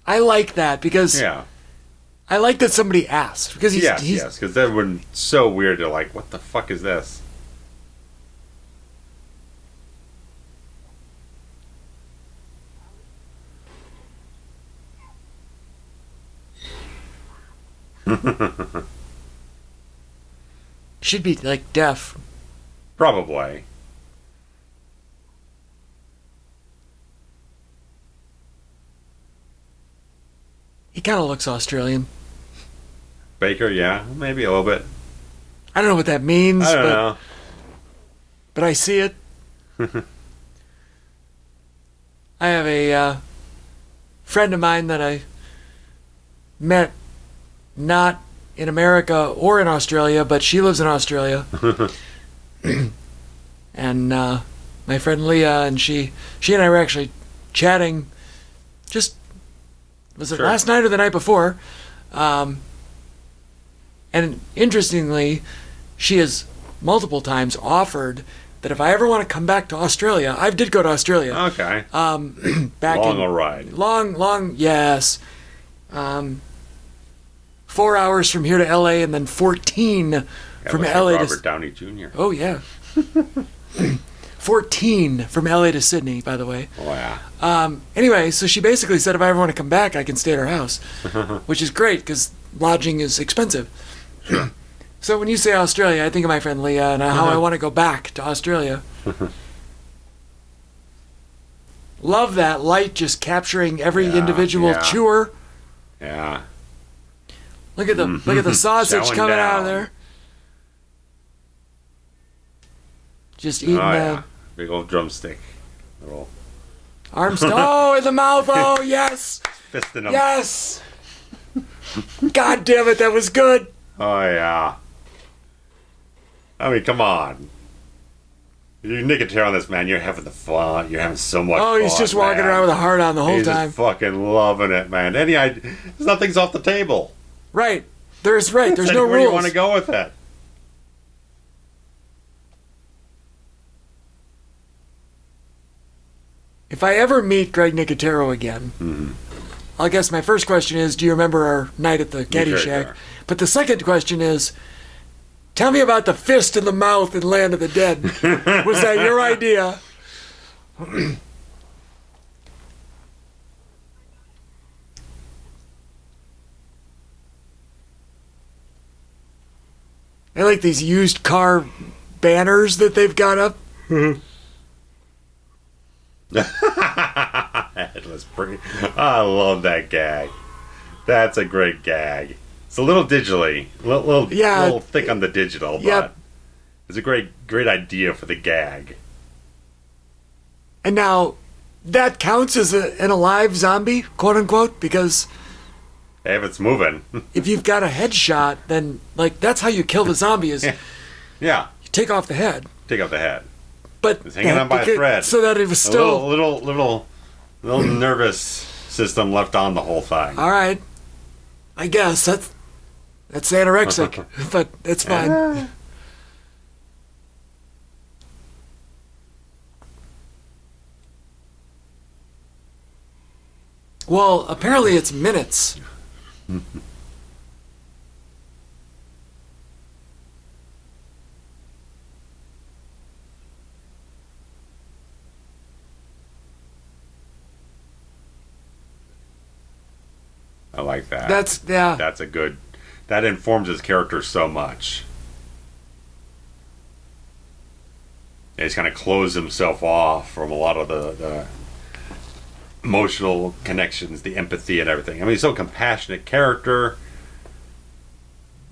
I like that because I like that somebody asked because he's because that would be so weird to like, what the fuck is this? Should be like deaf. Probably. He kind of looks Australian. Baker, yeah, maybe a little bit. I don't know what that means. I don't know. But I see it. I have a friend of mine that I met not in America or in Australia, but she lives in Australia. And my friend Leah, and she and I were actually chatting just, was it last night or the night before? And interestingly, she has multiple times offered that if I ever want to come back to Australia, I did go to Australia. Okay. Back long a ride. Long, yes. 4 hours from here to LA and then 14 from LA to Robert Downey Jr. Oh yeah. 14 from LA to Sydney, by the way. Wow. Anyway, so she basically said if I ever want to come back, I can stay at her house, which is great because lodging is expensive. Sure. So when you say Australia, I think of my friend Leah and how I want to go back to Australia. Love that light just capturing every individual chewer. Yeah. Look at the sausage Chowing coming out of down. there. Just eating big old drumstick. Little arms. Oh, in the mouth. Oh, yes. fisting them. Yes. God damn it, that was good. Oh yeah. I mean, come on. You Nicotero on this, man. You're having the fun. You're having so much fun. Oh, he's just walking around with a heart on the whole time. He's just fucking loving it, man. Nothing's off the table. Right. There's no rules. Where do you want to go with it? If I ever meet Greg Nicotero again, I guess my first question is, do you remember our night at the Getty Shack? Sure. But the second question is, tell me about the fist in the mouth in Land of the Dead. Was that your idea? I like these used car banners that they've got up. I love that gag. That's a great gag. It's a little digitally, little thick on the digital, but it's a great idea for the gag. And now, that counts as an alive zombie, quote unquote, because if it's moving, if you've got a headshot, then that's how you kill the zombie. Is you take off the head. Take off the head. But it's hanging on by a thread, so that it was still a little nervous system left on the whole thing. All right, I guess that's anorexic, but it's fine. Well, apparently it's minutes. I like that. That's a good. That informs his character so much. And he's kind of closed himself off from a lot of the emotional connections, the empathy and everything. I mean, he's so compassionate character,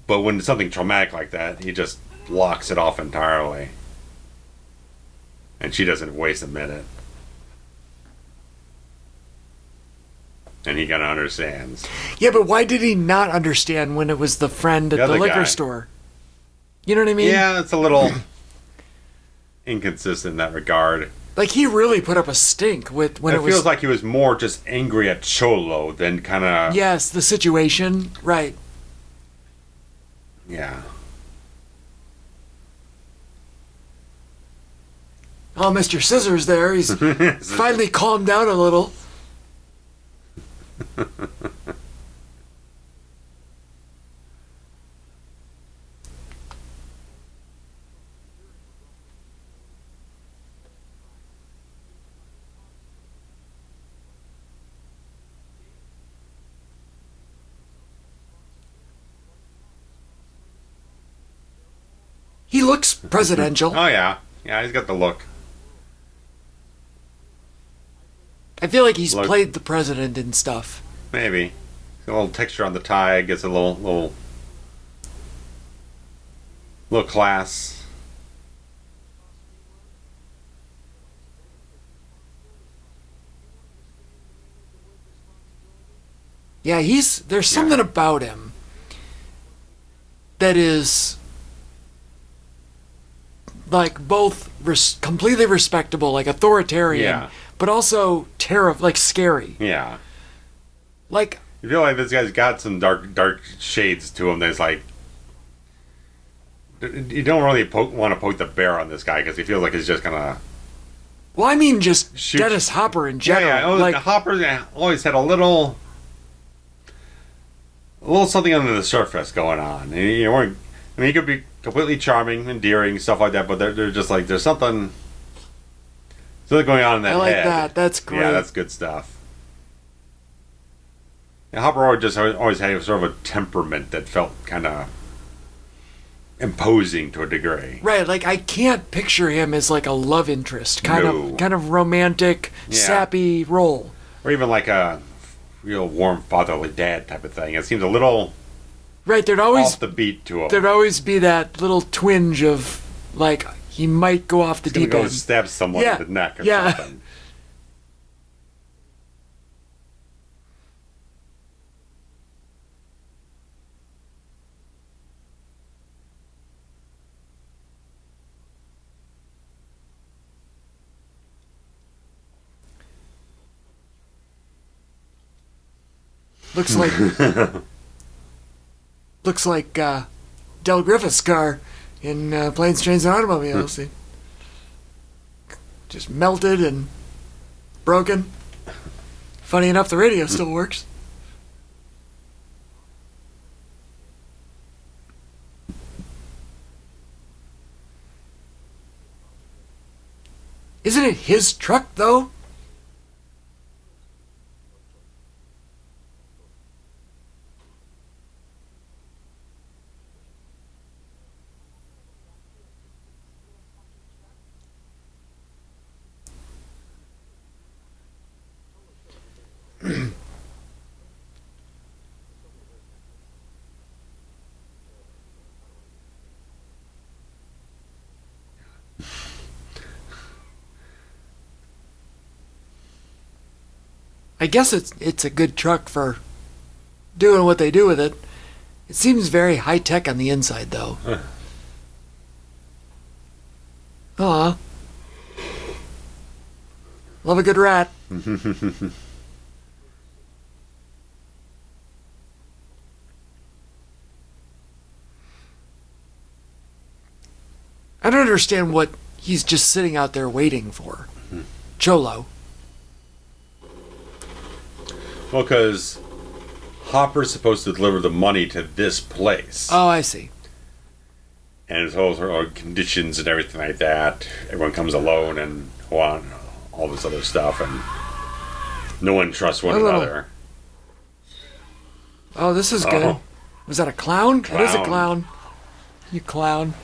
but when it's something traumatic like that, he just locks it off entirely. And she doesn't waste a minute. And he kind of understands. Yeah, but why did he not understand when it was the friend at the liquor store? You know what I mean? Yeah, it's a little inconsistent in that regard. Like, he really put up a stink with when it was... It feels like he was more just angry at Cholo than kind of... Yes, the situation. Right. Yeah. Oh, Mr. Scissors there. He's finally calmed down a little. He looks presidential. Oh, yeah. Yeah, he's got the look. I feel like he's played the president and stuff. Maybe. A little texture on the tie, gets a little class. Yeah, there's something about him that is like both completely respectable, like authoritarian, but also like scary. Yeah. Like, you feel like this guy's got some dark shades to him that's like, you don't really want to poke the bear on this guy because he feels like he's just gonna... Well, I mean just Dennis Hopper in general. Yeah. Like, Hopper's always had a little something under the surface going on. He could be completely charming, endearing, stuff like that, but they're just like, there's something going on in that head. I like that. That's great. Yeah, that's good stuff. And Hopper always had sort of a temperament that felt kind of imposing to a degree. Right, like I can't picture him as like a love interest, kind of romantic, sappy role. Or even like a real warm fatherly dad type of thing. It seems a little... Right, there'd always off the beat to him. There'd always be that little twinge of like he might go off the deep end. Go stab someone in the neck or something. Looks like Del Griffith's car in Planes, Trains, and Automobiles. Just melted and broken. Funny enough, the radio still works. Isn't it his truck, though? I guess it's a good truck for doing what they do with it. It seems very high tech on the inside, though. Aw. Love a good rat. I don't understand what he's just sitting out there waiting for. Cholo. Well, because Hopper's supposed to deliver the money to this place. Oh, I see. And it's all conditions and everything like that. Everyone comes alone and all this other stuff, and no one trusts one another. Oh, this is good. Was that a clown? That is a clown. You clown.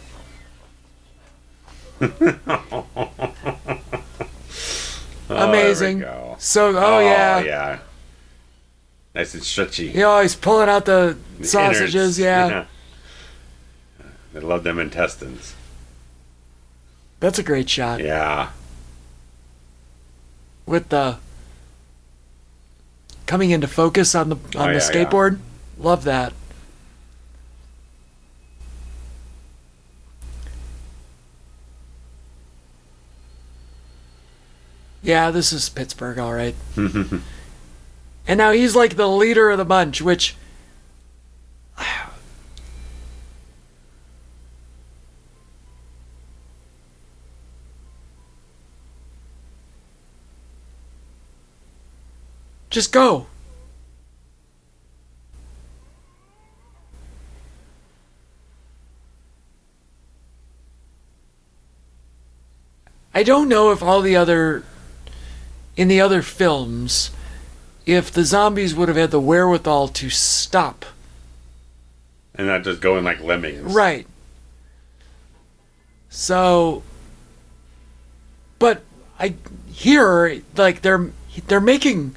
Amazing. There we go. So, yeah. Nice and stretchy. He's pulling out the sausages, yeah. They love them intestines. That's a great shot. Yeah. With the coming into focus on the skateboard. Yeah. Love that. Yeah, this is Pittsburgh, all right. And now he's like the leader of the bunch, which... Just go. I don't know if in the other films, if the zombies would have had the wherewithal to stop. And not just going like lemmings. Right. So, but here, like, they're making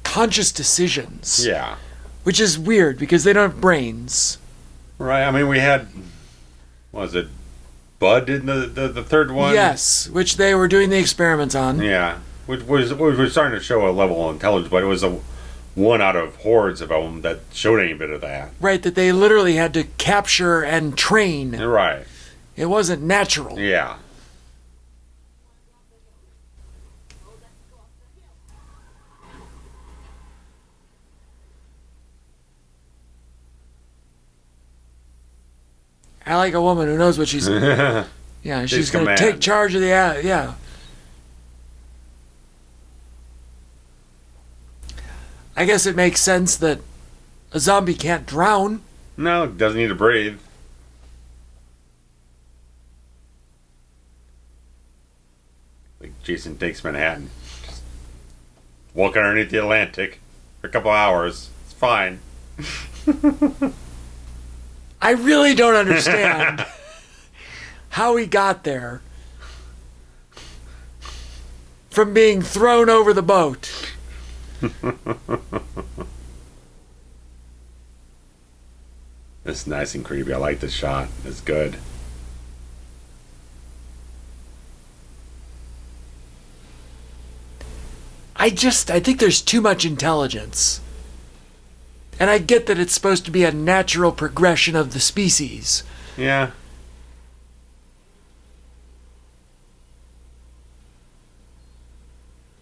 conscious decisions. Yeah. Which is weird because they don't have brains. Right. I mean, we had, what was it, Bud in the third one? Yes, which they were doing the experiments on. Yeah. Which was starting to show a level of intelligence, but it was a one out of hordes of them that showed any bit of that. Right, that they literally had to capture and train. Right. It wasn't natural. Yeah. I like a woman who knows what she's... yeah, she's going to take charge of the... Yeah. I guess it makes sense that a zombie can't drown. No, it doesn't need to breathe. Like Jason Takes Manhattan. Just walk underneath the Atlantic for a couple hours. It's fine. I really don't understand how he got there from being thrown over the boat. It's nice and creepy. I like the shot. It's good. I think there's too much intelligence. And I get that it's supposed to be a natural progression of the species. Yeah.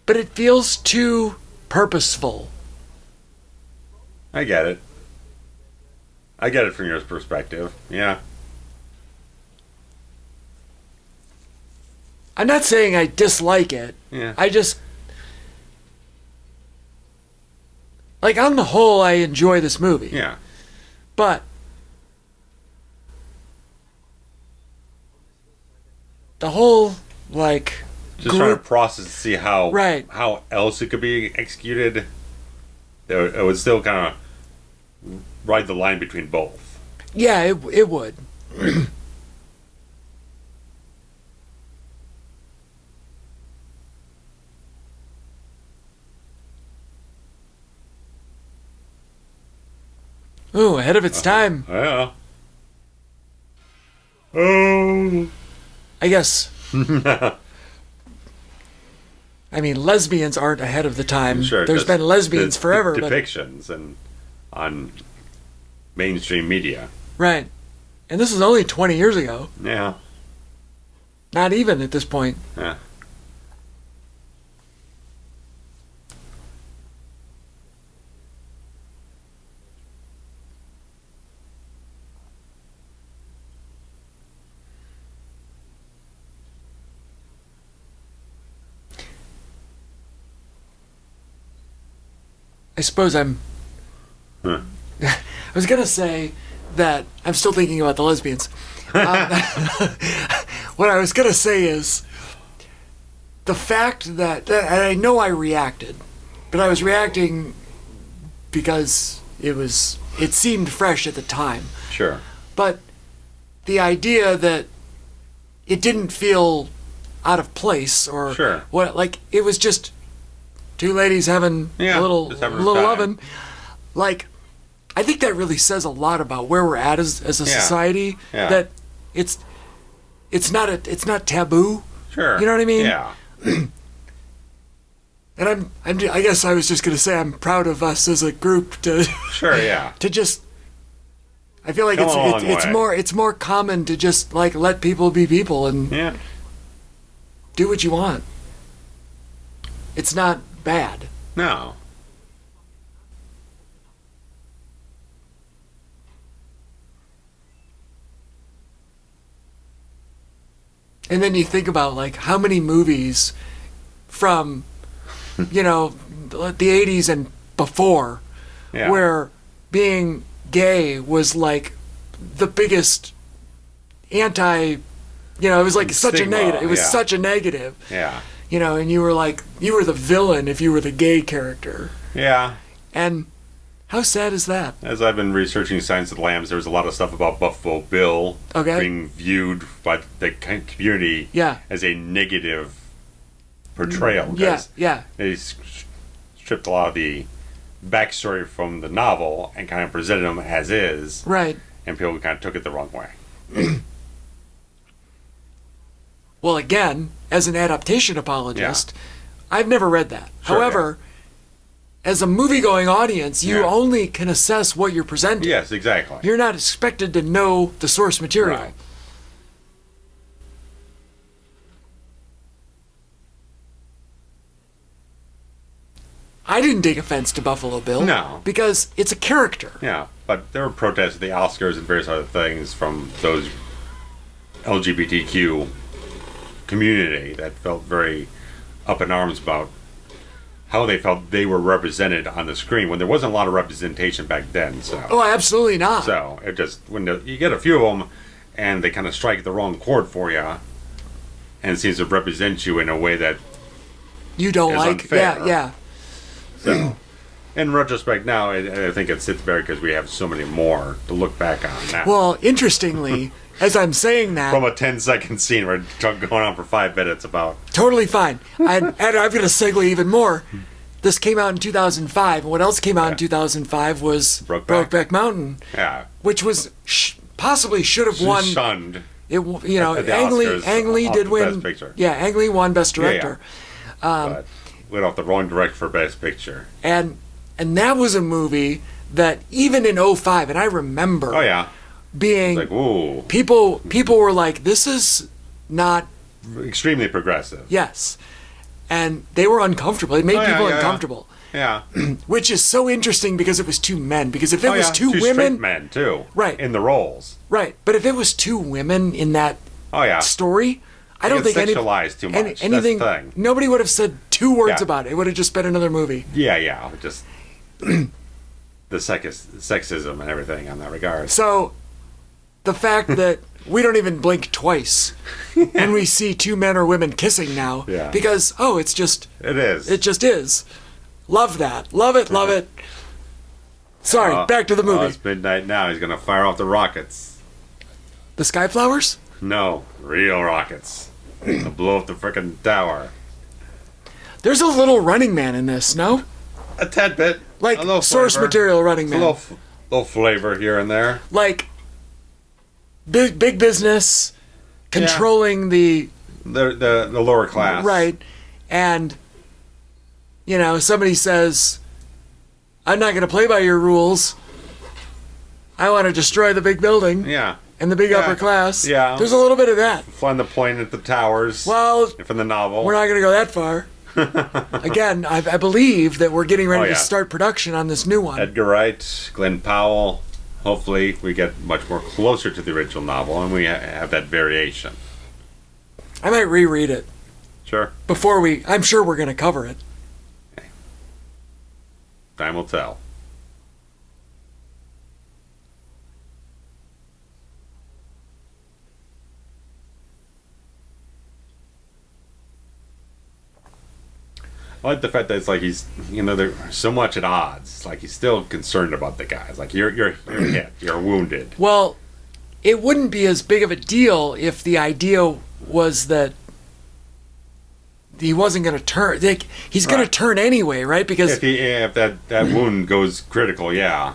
But it feels too purposeful. I get it. I get it from your perspective. Yeah. I'm not saying I dislike it. Yeah. I just... Like, on the whole, I enjoy this movie. Yeah. But the whole, like... Just trying to process to see how right. how else it could be executed. It would still kind of ride the line between both. Yeah, it would. Ooh, ahead of its time. Yeah. Oh. I guess. I mean, lesbians aren't ahead of the time. Sure, there's been lesbians forever. Depictions and on mainstream media. Right. And this is only 20 years ago. Yeah. Not even at this point. Yeah. I suppose I was going to say that I'm still thinking about the lesbians. What I was going to say is the fact that, and I know I reacted, but I was reacting because it seemed fresh at the time. Sure. But the idea that it didn't feel out of place or sure. what, like it was just two ladies having a little loving. Like, I think that really says a lot about where we're at as a society. Yeah. That it's not taboo. Sure. You know what I mean? Yeah. And I guess I was just gonna say I'm proud of us as a group to. Sure. Yeah. To just. I feel like it's more common to just like let people be people and. Yeah. Do what you want. it's not bad. No. And then you think about, like, how many movies from, you know, the 80s and before, where being gay was, like, the biggest anti, you know, it was like such a negative. It was such a negative. Yeah. You know, and you were like, you were the villain if you were the gay character. Yeah. And how sad is that? As I've been researching Silence of the Lambs, there's a lot of stuff about Buffalo Bill being viewed by the community as a negative portrayal. Yeah. They stripped a lot of the backstory from the novel and kind of presented them as is. Right. And people kind of took it the wrong way. Well, again, as an adaptation apologist, I've never read that. Sure, however, as a movie-going audience, you only can assess what you're presenting. Yes, exactly. You're not expected to know the source material. Right. I didn't take offense to Buffalo Bill. No. Because it's a character. Yeah, but there were protests at the Oscars and various other things from those LGBTQ community that felt very up in arms about how they felt they were represented on the screen when there wasn't a lot of representation back then. So. Oh, absolutely not. So it just when you get a few of them and they kind of strike the wrong chord for you, and it seems to represent you in a way that you don't like. Unfair. Yeah. So, in retrospect, now I think it sits better because we have so many more to look back on now. Well, interestingly, as I'm saying that, from a 10-second scene we're going on for 5 minutes about totally fine, and I'm going to segue even more. This came out in 2005, and what else came out in 2005 was Brokeback Mountain, which was possibly should have won. Shunned. It, you know, Ang Lee did win. Yeah, Ang Lee won Best Director. But went off the wrong director for Best Picture. And that was a movie that even in 2005, and I remember. Oh yeah. Being like, ooh. People were like, this is not extremely progressive. Yes. And they were uncomfortable. It made people uncomfortable. Yeah. Which is so interesting because it was two men. Because if it was two women, straight men too. Right. In the roles. Right. But if it was two women in that story, I don't think sexualized too much. Anything. That's the thing. Nobody would have said two words about it. It would have just been another movie. Yeah. Just the sexism and everything on that regard. So the fact that we don't even blink twice when we see two men or women kissing now. Yeah. Because, it just is. Love that. Love it. Sorry, back to the movie. It's midnight now. He's going to fire off the rockets. The Skyflowers? No, real rockets. To blow up the frickin' tower. There's a little Running Man in this, no? A tad bit. Like a little source flavor. Material Running Man. A little flavor here and there. Like big business controlling the lower class. Right. And somebody says, I'm not going to play by your rules. I want to destroy the big building. Yeah. And the big upper class. Yeah. There's a little bit of that. Flying the plane at the towers. Well, from the novel. We're not going to go that far. Again, I believe that we're getting ready to start production on this new one. Edgar Wright, Glenn Powell. Hopefully we get much more closer to the original novel and we have that variation. I might reread it. Sure. I'm sure we're going to cover it. Okay. Time will tell. I like the fact that it's like he's, they're so much at odds. It's like he's still concerned about the guys. Like you're hit, you're wounded. Well, it wouldn't be as big of a deal if the idea was that he wasn't going to turn. He's going to turn anyway, right? Because if that wound goes critical, yeah.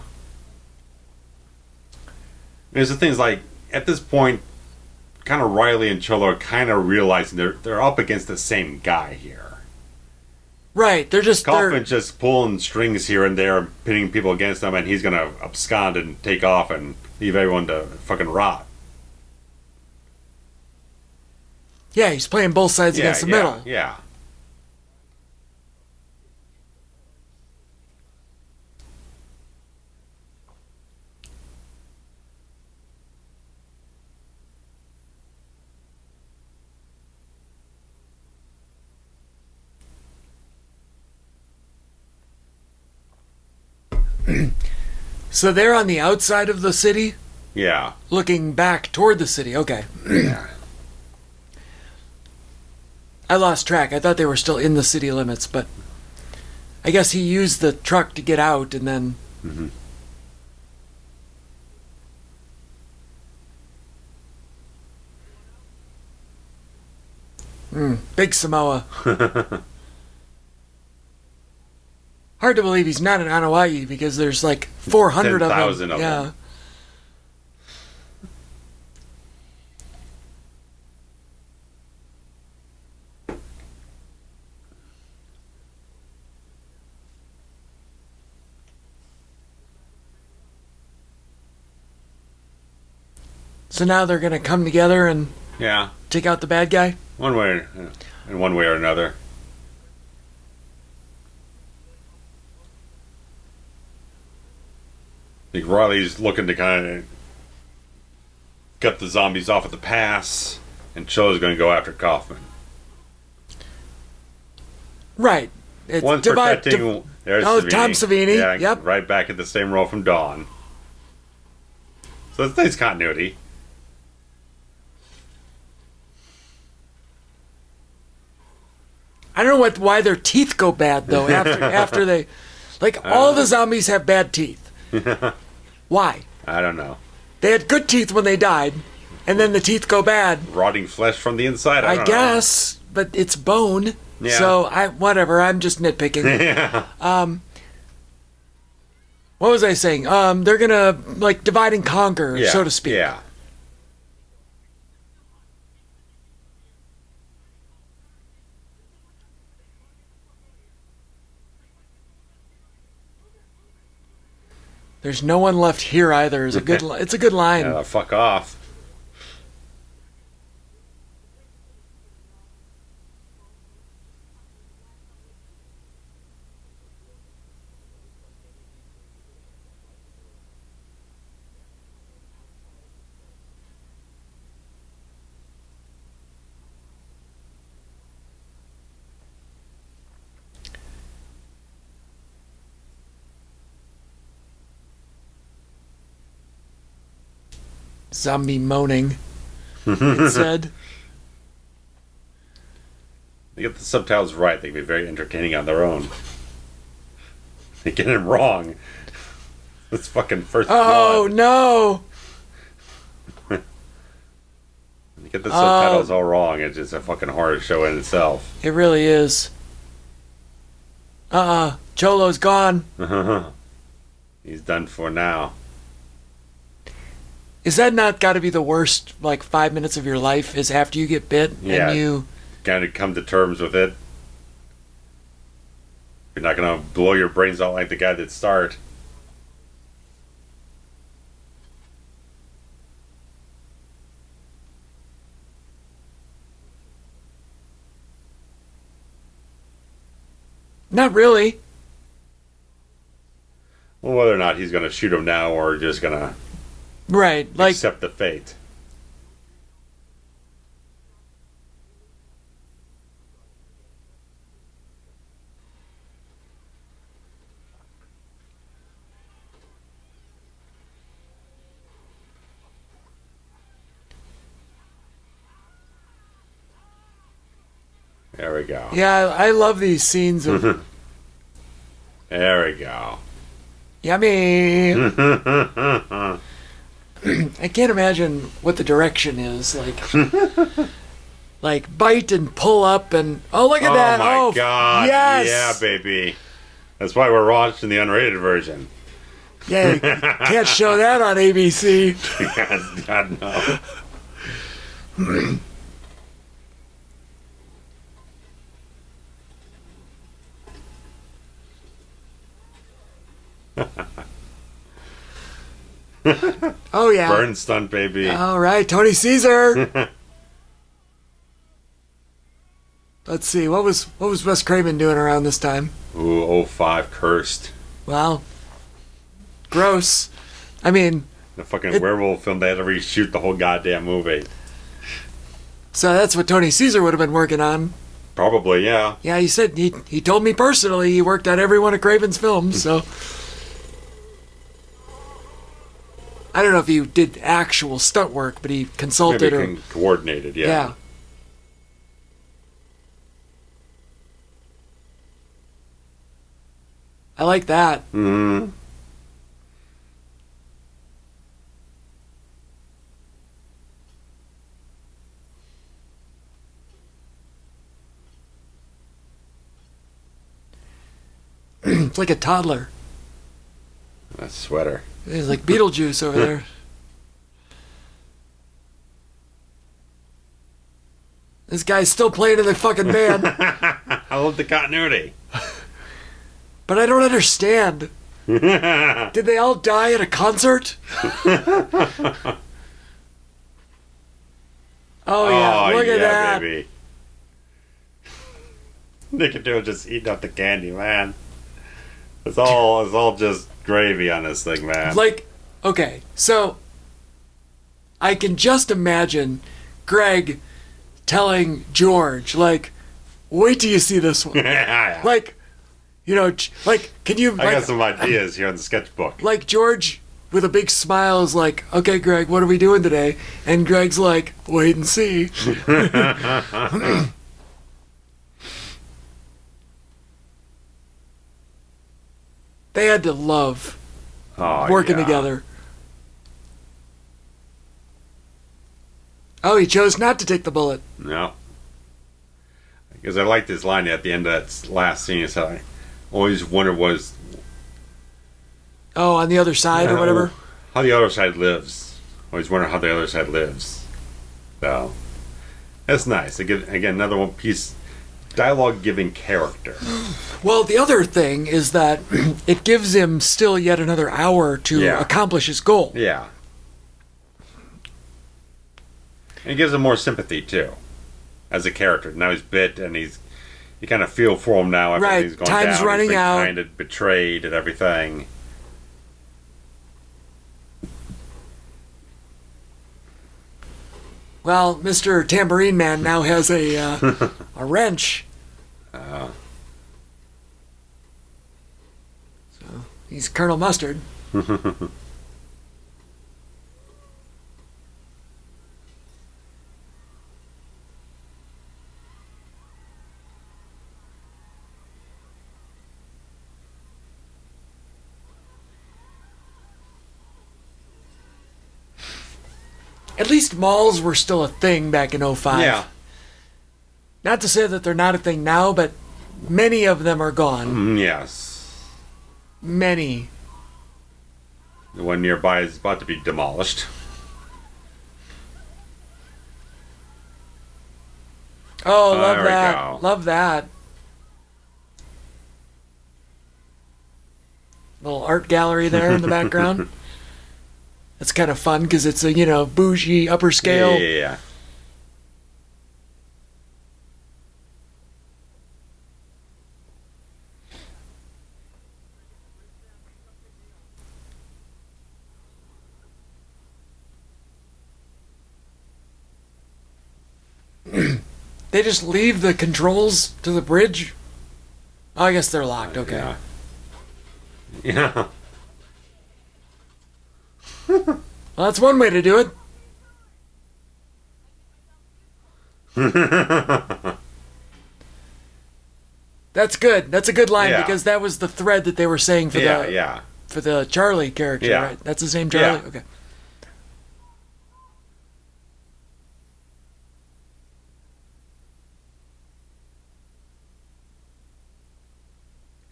There's the things like at this point, kind of Riley and Cholo are kind of realizing they're up against the same guy here. Right, Kaufman's just pulling strings here and there, pitting people against him, and he's gonna abscond and take off and leave everyone to fucking rot. Yeah, he's playing both sides against the middle. Yeah. So they're on the outside of the city, Yeah. looking back toward the city. Okay. Yeah. I lost track. I thought they were still in the city limits, but I guess he used the truck to get out and then... Mm-hmm. Big Samoa. Hard to believe he's not in Hawaii because there's like 400 of them. 10,000 of yeah. them. So now they're going to come together and Yeah. take out the bad guy? In one way or another. I think Riley's looking to kind of get the zombies off at the pass, and Cho's going to go after Kaufman. Right. It's One's protecting. There's Savini. Tom Savini. Yeah, Yep. right back at the same role from Dawn. So it's nice continuity. I don't know why their teeth go bad though after they, like all the zombies have bad teeth. Why? I don't know. They had good teeth when they died, and then the teeth go bad. Rotting flesh from the inside. I don't guess, but it's bone. Yeah. So whatever. I'm just nitpicking. Yeah. What was I saying? They're gonna like divide and conquer, Yeah. so to speak. Yeah. There's no one left here either. It's a good. It's a good line. Yeah, fuck off. Zombie moaning. It said. They get the subtitles right, they can be very entertaining on their own. They get it wrong. It's fucking first Oh blood. no! They get the subtitles all wrong. It's just a fucking horror show in itself. It really is. Cholo's gone. He's done for now. Is that not got to be the worst, like, 5 minutes of your life? Is after you get bit Yeah. and you... Kind of come to terms with it. You're not gonna blow your brains out like the guy that start. Not really. Well, whether or not he's gonna shoot him now or just gonna Right, like... accept the fate. There we go. Yeah, I love these scenes of... There we go. Yummy! I can't imagine what the direction is. Like bite and pull up and... Oh, look at that! Oh, my God. Yes! Yeah, baby. That's why we're watching the unrated version. Yeah, you can't show that on ABC. God, no. Oh, yeah. Burn stunt, baby. All right, Tony Caesar. Let's see, what was Wes Craven doing around this time? Ooh, 05 cursed. Well, gross. I mean, The fucking werewolf film, they had to reshoot the whole goddamn movie. so that's what Tony Caesar would have been working on. Probably, yeah. Yeah, he said he told me personally he worked on every one of Craven's films. So I don't know if he did actual stunt work, but he consulted Maybe coordinated, yeah. Yeah. I like that. Mm-hmm. It's like a toddler. That sweater. It's like Beetlejuice over there. This guy's still playing in the fucking band. I love the continuity. But I don't understand. Did they all die at a concert? Oh yeah, look at that. Baby. Nicotine just eating up the candy, man. It's all just gravy on this thing, man. Like, okay, so I can just imagine Greg telling George, like, wait till you see this one. Yeah. Like, you know, like, can you... I got some ideas here in the sketchbook. Like, George, with a big smile, is like, okay, Greg, what are we doing today? And Greg's like, wait and see. They had to love working together. Oh, he chose not to take the bullet. No. Because I like this line at the end of that last scene. So I always wonder Oh, on the other side or whatever? How the other side lives. Always wonder how the other side lives. So, that's nice. Again, another one piece... Dialogue giving character. Well, the other thing is that it gives him still yet another hour to accomplish his goal. Yeah. And it gives him more sympathy, too. As a character. Now he's bit, and you kind of feel for him now. Right. He's going Time's down. running he's been out. kind of betrayed and everything. Well, Mr. Tambourine Man now has a wrench. So he's Colonel Mustard. At least malls were still a thing back in 05. Yeah. Not to say that they're not a thing now, but many of them are gone. Yes. Many. The one nearby is about to be demolished. Oh, love There we that. go. Love that. Little art gallery there in the background. That's kind of fun because it's a, bougie, upper scale. Yeah. They just leave the controls to the bridge? Oh, I guess they're locked. Okay. Yeah. Well, that's one way to do it. That's good. That's a good line because that was the thread that they were saying for for the Charlie character, right? That's his name, Charlie? Yeah. Okay.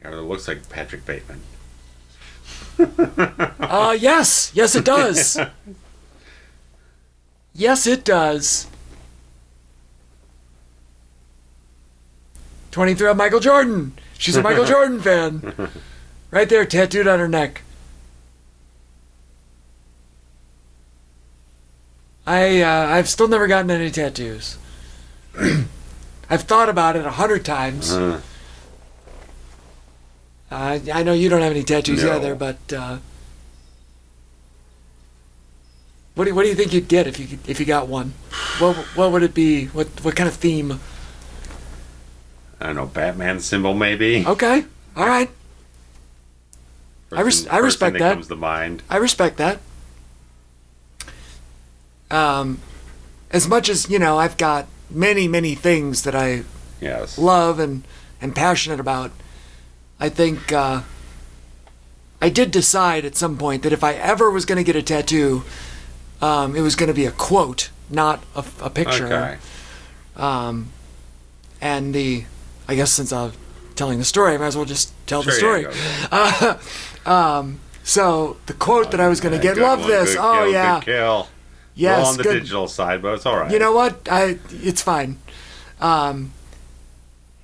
It looks like Patrick Bateman. Yes. Yes, it does. Yes, it does. 23 Michael Jordan. She's a Michael Jordan fan. Right there, tattooed on her neck. I've still never gotten any tattoos. I've thought about it 100 times. I know you don't have any tattoos either, but what do you think you'd get if you got one? What would it be? What kind of theme? I don't know, Batman symbol maybe. Okay, all right. I respect that. that. Comes to mind. I respect that. as much as, I've got many, many things that I Yes. love and passionate about, I think I did decide at some point that if I ever was going to get a tattoo, it was going to be a quote, not a picture. Okay. And I guess since I'm telling the story, I might as well just tell the story. So the quote that I was going to get, love this. Oh, yeah. Good kill. Yes, well, on the digital side, but it's all right. You know what? It's fine. I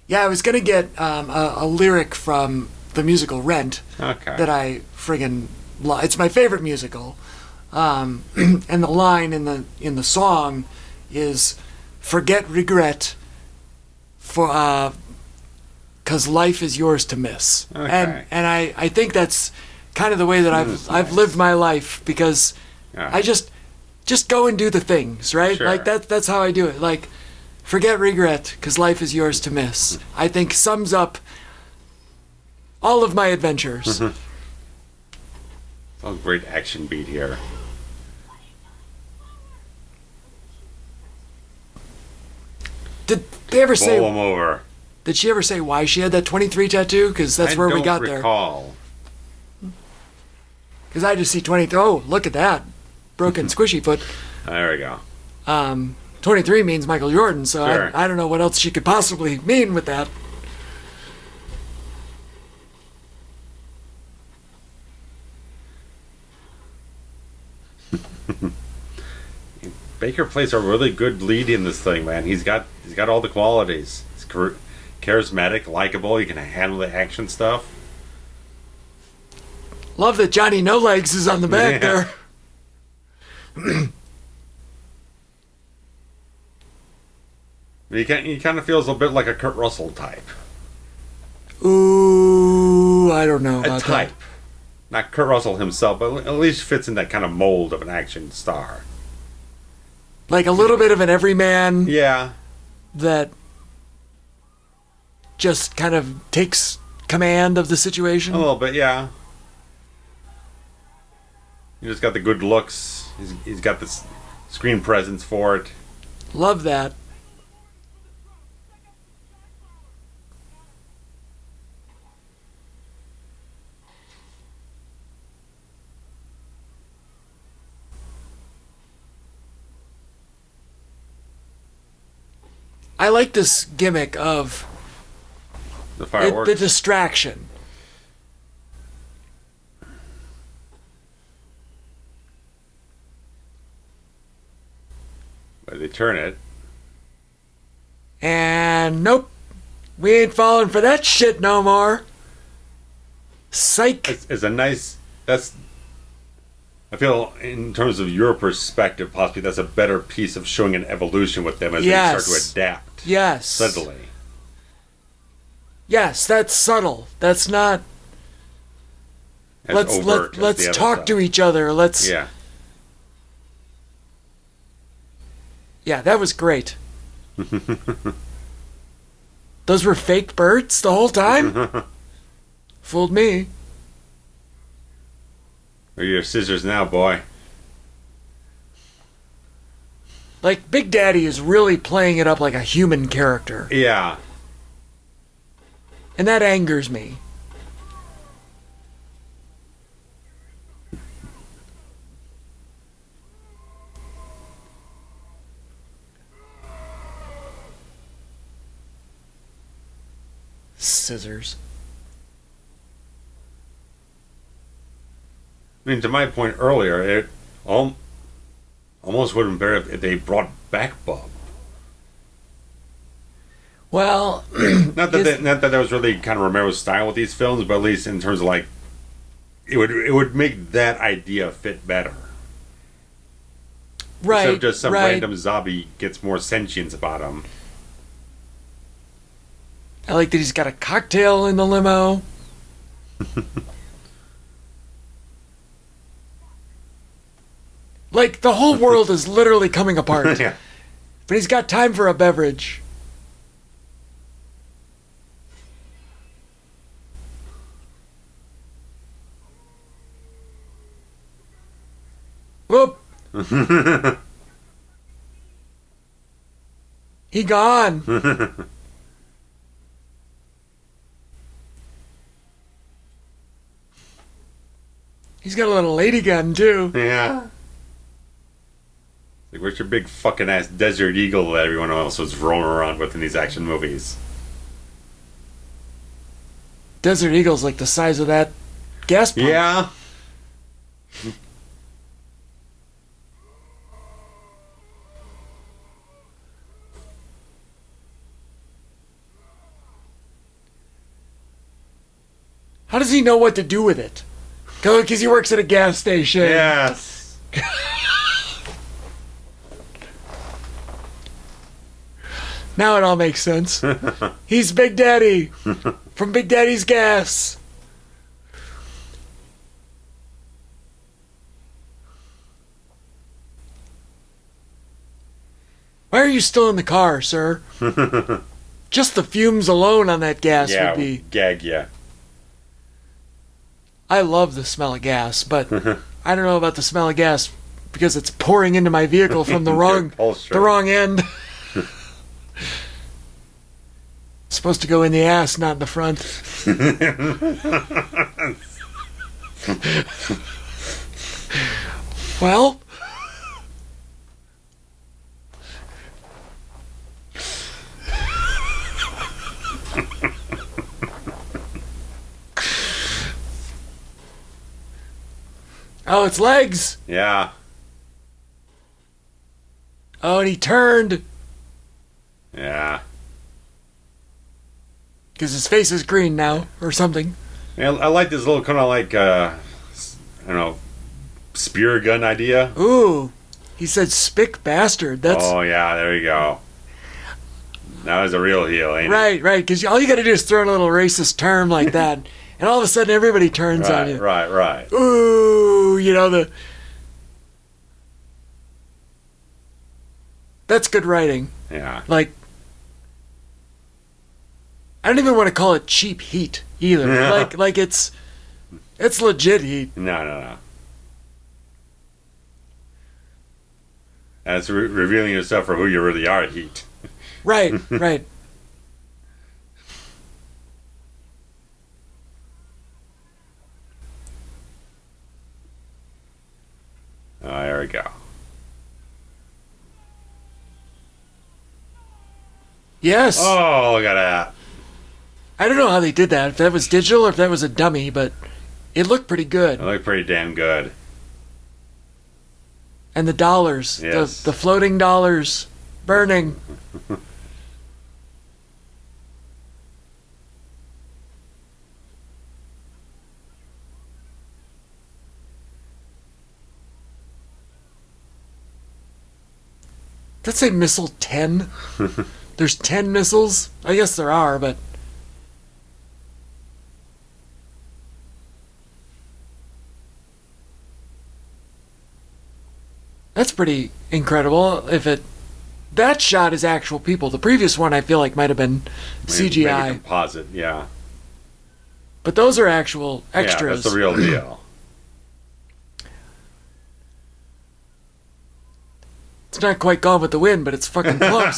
was going to get a lyric from the musical Rent that I friggin' love. It's my favorite musical. And the line in the song is, "Forget regret, for 'cause life is yours to miss." Okay. And I think that's kind of the way that I've lived my life, because I just go and do the things, right? Sure. Like that's how I do it. Like, forget regret, 'cause life is yours to miss. I think sums up all of my adventures. Oh, great action beat here. Did they ever say? Bowl him over. Did she ever say why she had that 23 tattoo? Because that's where we got there. I don't recall. Because I just see 23. Oh, look at that. Broken squishy foot. There we go. 23 means Michael Jordan, so Sure. I don't know what else she could possibly mean with that. Baker plays a really good lead in this thing, man. He's got all the qualities. He's charismatic, likable. He can handle the action stuff. Love that Johnny No Legs is on the back there. He kind of feels a bit like a Kurt Russell type. Ooh, I don't know about A type. that. Not Kurt Russell himself, but at least fits in that kind of mold of an action star. Like a little bit of an everyman Yeah. that just kind of takes command of the situation. A little bit, yeah. He just got the good looks. He's got the screen presence for it. Love that. I like this gimmick of The fireworks. the distraction. But they turn it. And nope, we ain't falling for that shit no more. Psych. It's a nice. I feel, in terms of your perspective, possibly that's a better piece of showing an evolution with them as they start to adapt. Yes. Subtly. Yes, that's subtle. That's not. As overt as Let's the other talk stuff. to each other. Let's. Yeah. Yeah, that was great. Those were fake birds the whole time? Fooled me. Or your scissors now, boy. Like, Big Daddy is really playing it up like a human character. Yeah. And that angers me. Scissors. I mean, to my point earlier, it almost would have been better if they brought back Bub. Well, Not that was really kind of Romero's style with these films, but at least in terms of like, it would make that idea fit better. right. Instead of just some right. random zombie gets more sentience about him. I like that he's got a cocktail in the limo. Like, the whole world is literally coming apart. Yeah. But he's got time for a beverage. Whoop. He gone. He's got a little lady gun, too. Yeah. Like, where's your big fucking ass Desert Eagle that everyone else was rolling around with in these action movies? Desert Eagle's like the size of that gas pump. Yeah. How does he know what to do with it? Because he works at a gas station. Yes. Now it all makes sense. He's Big Daddy from Big Daddy's Gas. Why are you still in the car, sir? Just the fumes alone on that gas would be... gag ya. I love the smell of gas, but I don't know about the smell of gas because it's pouring into my vehicle from the wrong end. It's supposed to go in the ass, not in the front. Well... Oh, it's legs. Yeah. Oh, and he turned. Yeah. Because his face is green now, or something. Yeah, I like this little kind of like, I don't know, spear gun idea. Ooh. He said spick bastard. That's... Oh, yeah, there you go. That was a real heel, ain't it? Right, because all you got to do is throw in a little racist term like that, and all of a sudden everybody turns on you. Right. Ooh, you know, that's good writing. Yeah. Like, I don't even want to call it cheap heat either. Yeah. Like it's legit heat. No. And it's revealing yourself for who you really are, heat. Right. Oh, there we go. Yes. Oh, look at that. I don't know how they did that, if that was digital or if that was a dummy, but it looked pretty good. It looked pretty damn good. And the dollars, Yes. the floating dollars, burning. Did that say missile 10? There's 10 missiles? I guess there are, but... That's pretty incredible. That shot is actual people. The previous one I feel like might have been CGI. Maybe composite, yeah. But those are actual extras. Yeah, that's the real deal. It's not quite Gone with the Wind, but it's fucking close.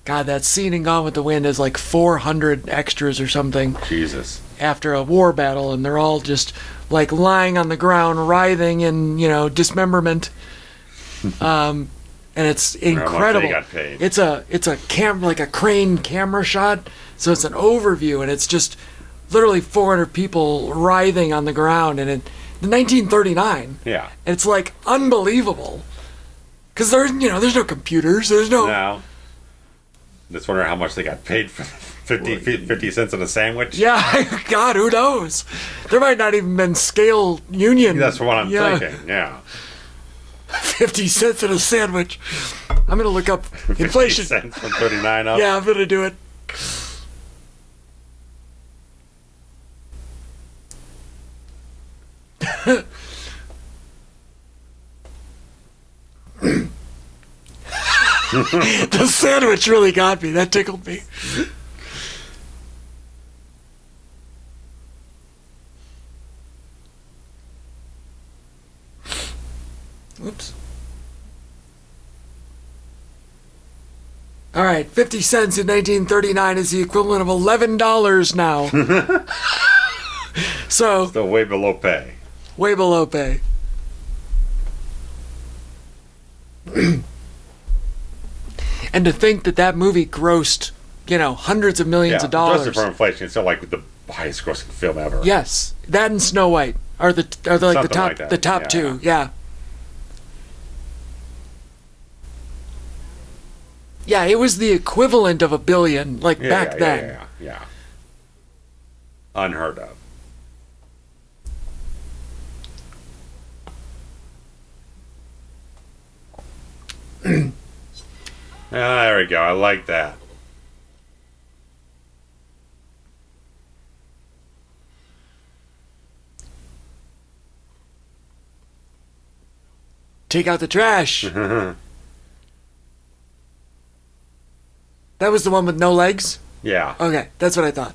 God, that scene in Gone with the Wind is like 400 extras or something. Jesus. After a war battle, and they're all just like lying on the ground, writhing in, dismemberment. And it's incredible. How much they got paid. It's a like a crane camera shot, so it's an overview, and it's just literally 400 people writhing on the ground, and in 1939. Yeah. And it's like unbelievable, because there's no computers, there's no. No. Just wonder how much they got paid for 50 cents on a sandwich. Yeah, God, who knows? There might not even been scale union. That's what I'm thinking. Yeah. 50 cents in a sandwich. I'm gonna look up inflation. 50 cents from 39 up. Yeah, I'm gonna do it. The sandwich really got me. That tickled me. Oops. All right, 50 cents in 1939 is the equivalent of $11 now. So Still way below pay. Way below pay. And to think that movie grossed, hundreds of millions of dollars. Adjusted for inflation, it's still like the highest grossing film ever. Yes, that and Snow White are the like the top two. Yeah. Yeah, it was the equivalent of $1 billion, back then. Yeah. Unheard of. There we go. I like that. Take out the trash. That was the one with no legs? Yeah. Okay, that's what I thought.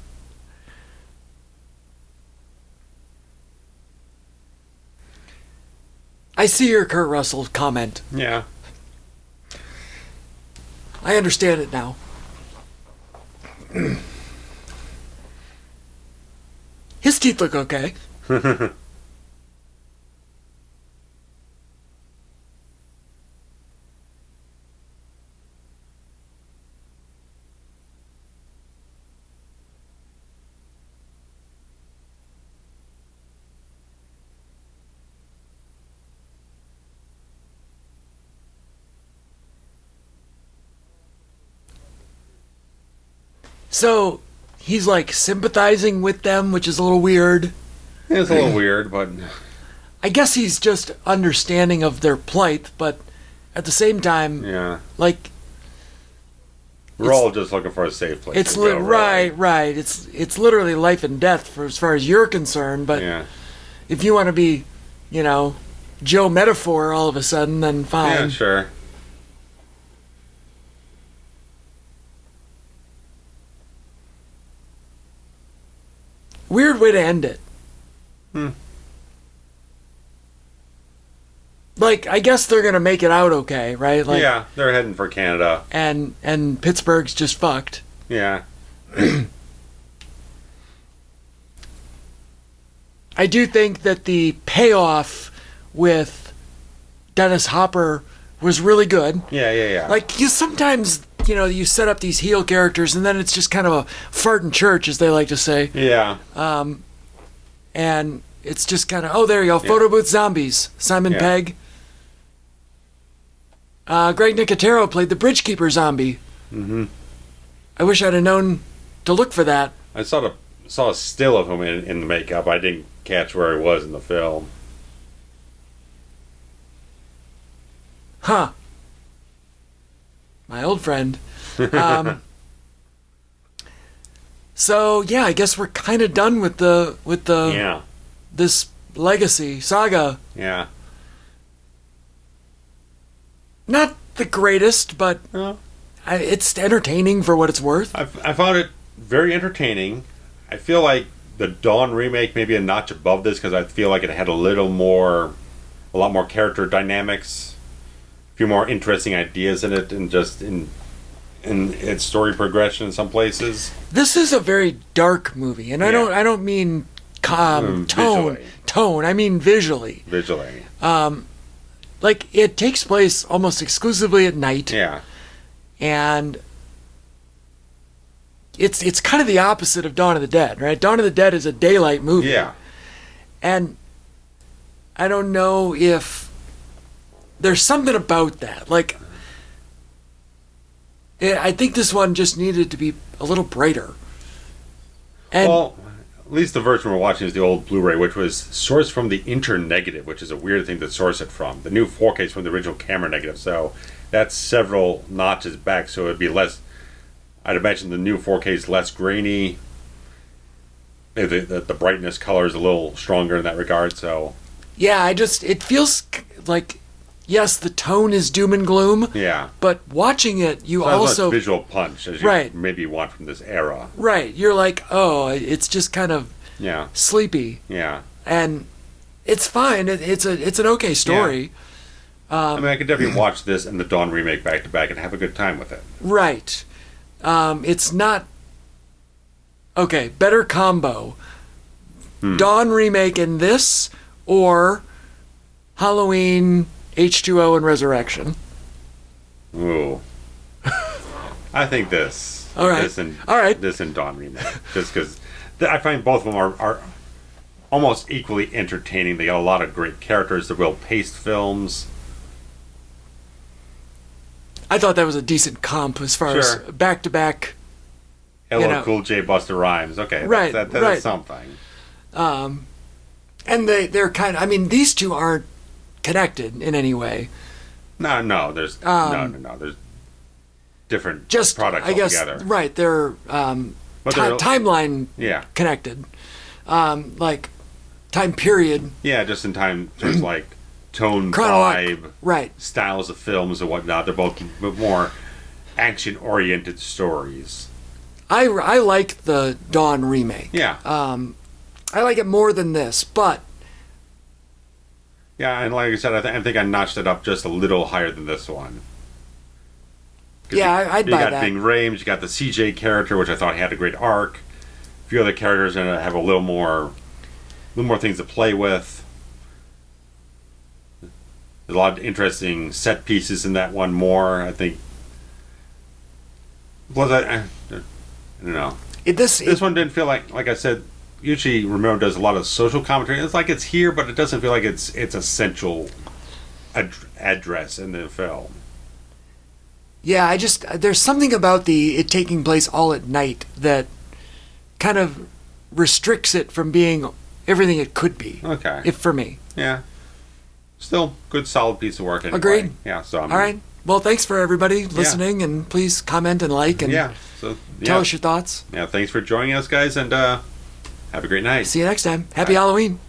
I see your Kurt Russell comment. Yeah. I understand it now. His teeth look okay. So, he's sympathizing with them, which is a little weird. It's a little weird, but... I guess he's just understanding of their plight, but at the same time... Yeah. We're all just looking for a safe place. It's right. It's literally life and death for as far as you're concerned, but if you want to be, Joe Metaphor all of a sudden, then fine. Yeah, sure. Weird way to end it. I guess they're gonna make it out okay, right? Yeah, they're heading for Canada. And Pittsburgh's just fucked. Yeah. I do think that the payoff with Dennis Hopper was really good. Yeah. Sometimes, you set up these heel characters and then it's just kind of a fart in church, as they like to say. Yeah. And it's just kind of, there you go, photo booth zombies. Simon Pegg. Greg Nicotero played the Bridgekeeper zombie. Mm-hmm. I wish I'd have known to look for that. I saw a still of him in the makeup. I didn't catch where he was in the film. Huh. My old friend. So I guess we're kind of done with the this legacy saga. Yeah. Not the greatest, but it's entertaining for what it's worth. I found it very entertaining. I feel like the Dawn remake may be a notch above this because I feel like it had a lot more character dynamics, a few more interesting ideas in it, and just in its story progression in some places. This is a very dark movie, and I don't mean tone. I mean visually. It takes place almost exclusively at night. Yeah. And it's kind of the opposite of Dawn of the Dead, right? Dawn of the Dead is a daylight movie. Yeah. And I don't know if there's something about that. I think this one just needed to be a little brighter. And at least the version we're watching is the old Blu-ray, which was sourced from the Inter-Negative, which is a weird thing to source it from. The new 4K is from the original camera negative, so that's several notches back, so it'd be less... I'd imagine the new 4K is less grainy. The brightness color is a little stronger in that regard, so... Yeah, it feels like... Yes, the tone is doom and gloom. Yeah. But watching it, you it's not also... as much visual punch as you maybe want from this era. Right. You're like, it's just kind of sleepy. Yeah. And it's fine. It's an okay story. I mean, I could definitely watch this and the Dawn remake back to back and have a good time with it. Right. It's not... Okay, better combo. Dawn remake and this, or Halloween, H2O, and Resurrection? Ooh. I think this. All right. This and Dawn remake. Just because I find both of them are almost equally entertaining. They got a lot of great characters. They're well-paced films. I thought that was a decent comp as far as back-to-back. LL Cool J, Busta Rhymes. Okay, right, that's something. And they're kind of... I mean, these two aren't connected in any way. No. There's There's different products I guess, altogether. Right, they're timeline connected. Like, time period. Yeah, just in time, there's like tone, vibe, right, styles of films and whatnot. They're both more action-oriented stories. I like the Dawn remake. Yeah. I like it more than this, but... Yeah, and like I said, I think I notched it up just a little higher than this one. Yeah, I'd buy that. You got Ving Rhames, you got the CJ character, which I thought had a great arc. A few other characters that have a little more things to play with. There's a lot of interesting set pieces in that one more, I think. Plus, I don't know. This one didn't feel like I said, usually Romero does a lot of social commentary. It's like it's here, but it doesn't feel like it's essential address in the film. Yeah, there's something about it taking place all at night that kind of restricts it from being everything it could be. Okay. For me. Yeah. Still, good, solid piece of work anyway. Agreed. Yeah, so all right. Well, thanks for everybody listening, and please comment and like and tell us your thoughts. Yeah, thanks for joining us, guys, and have a great night. See you next time. Happy Halloween.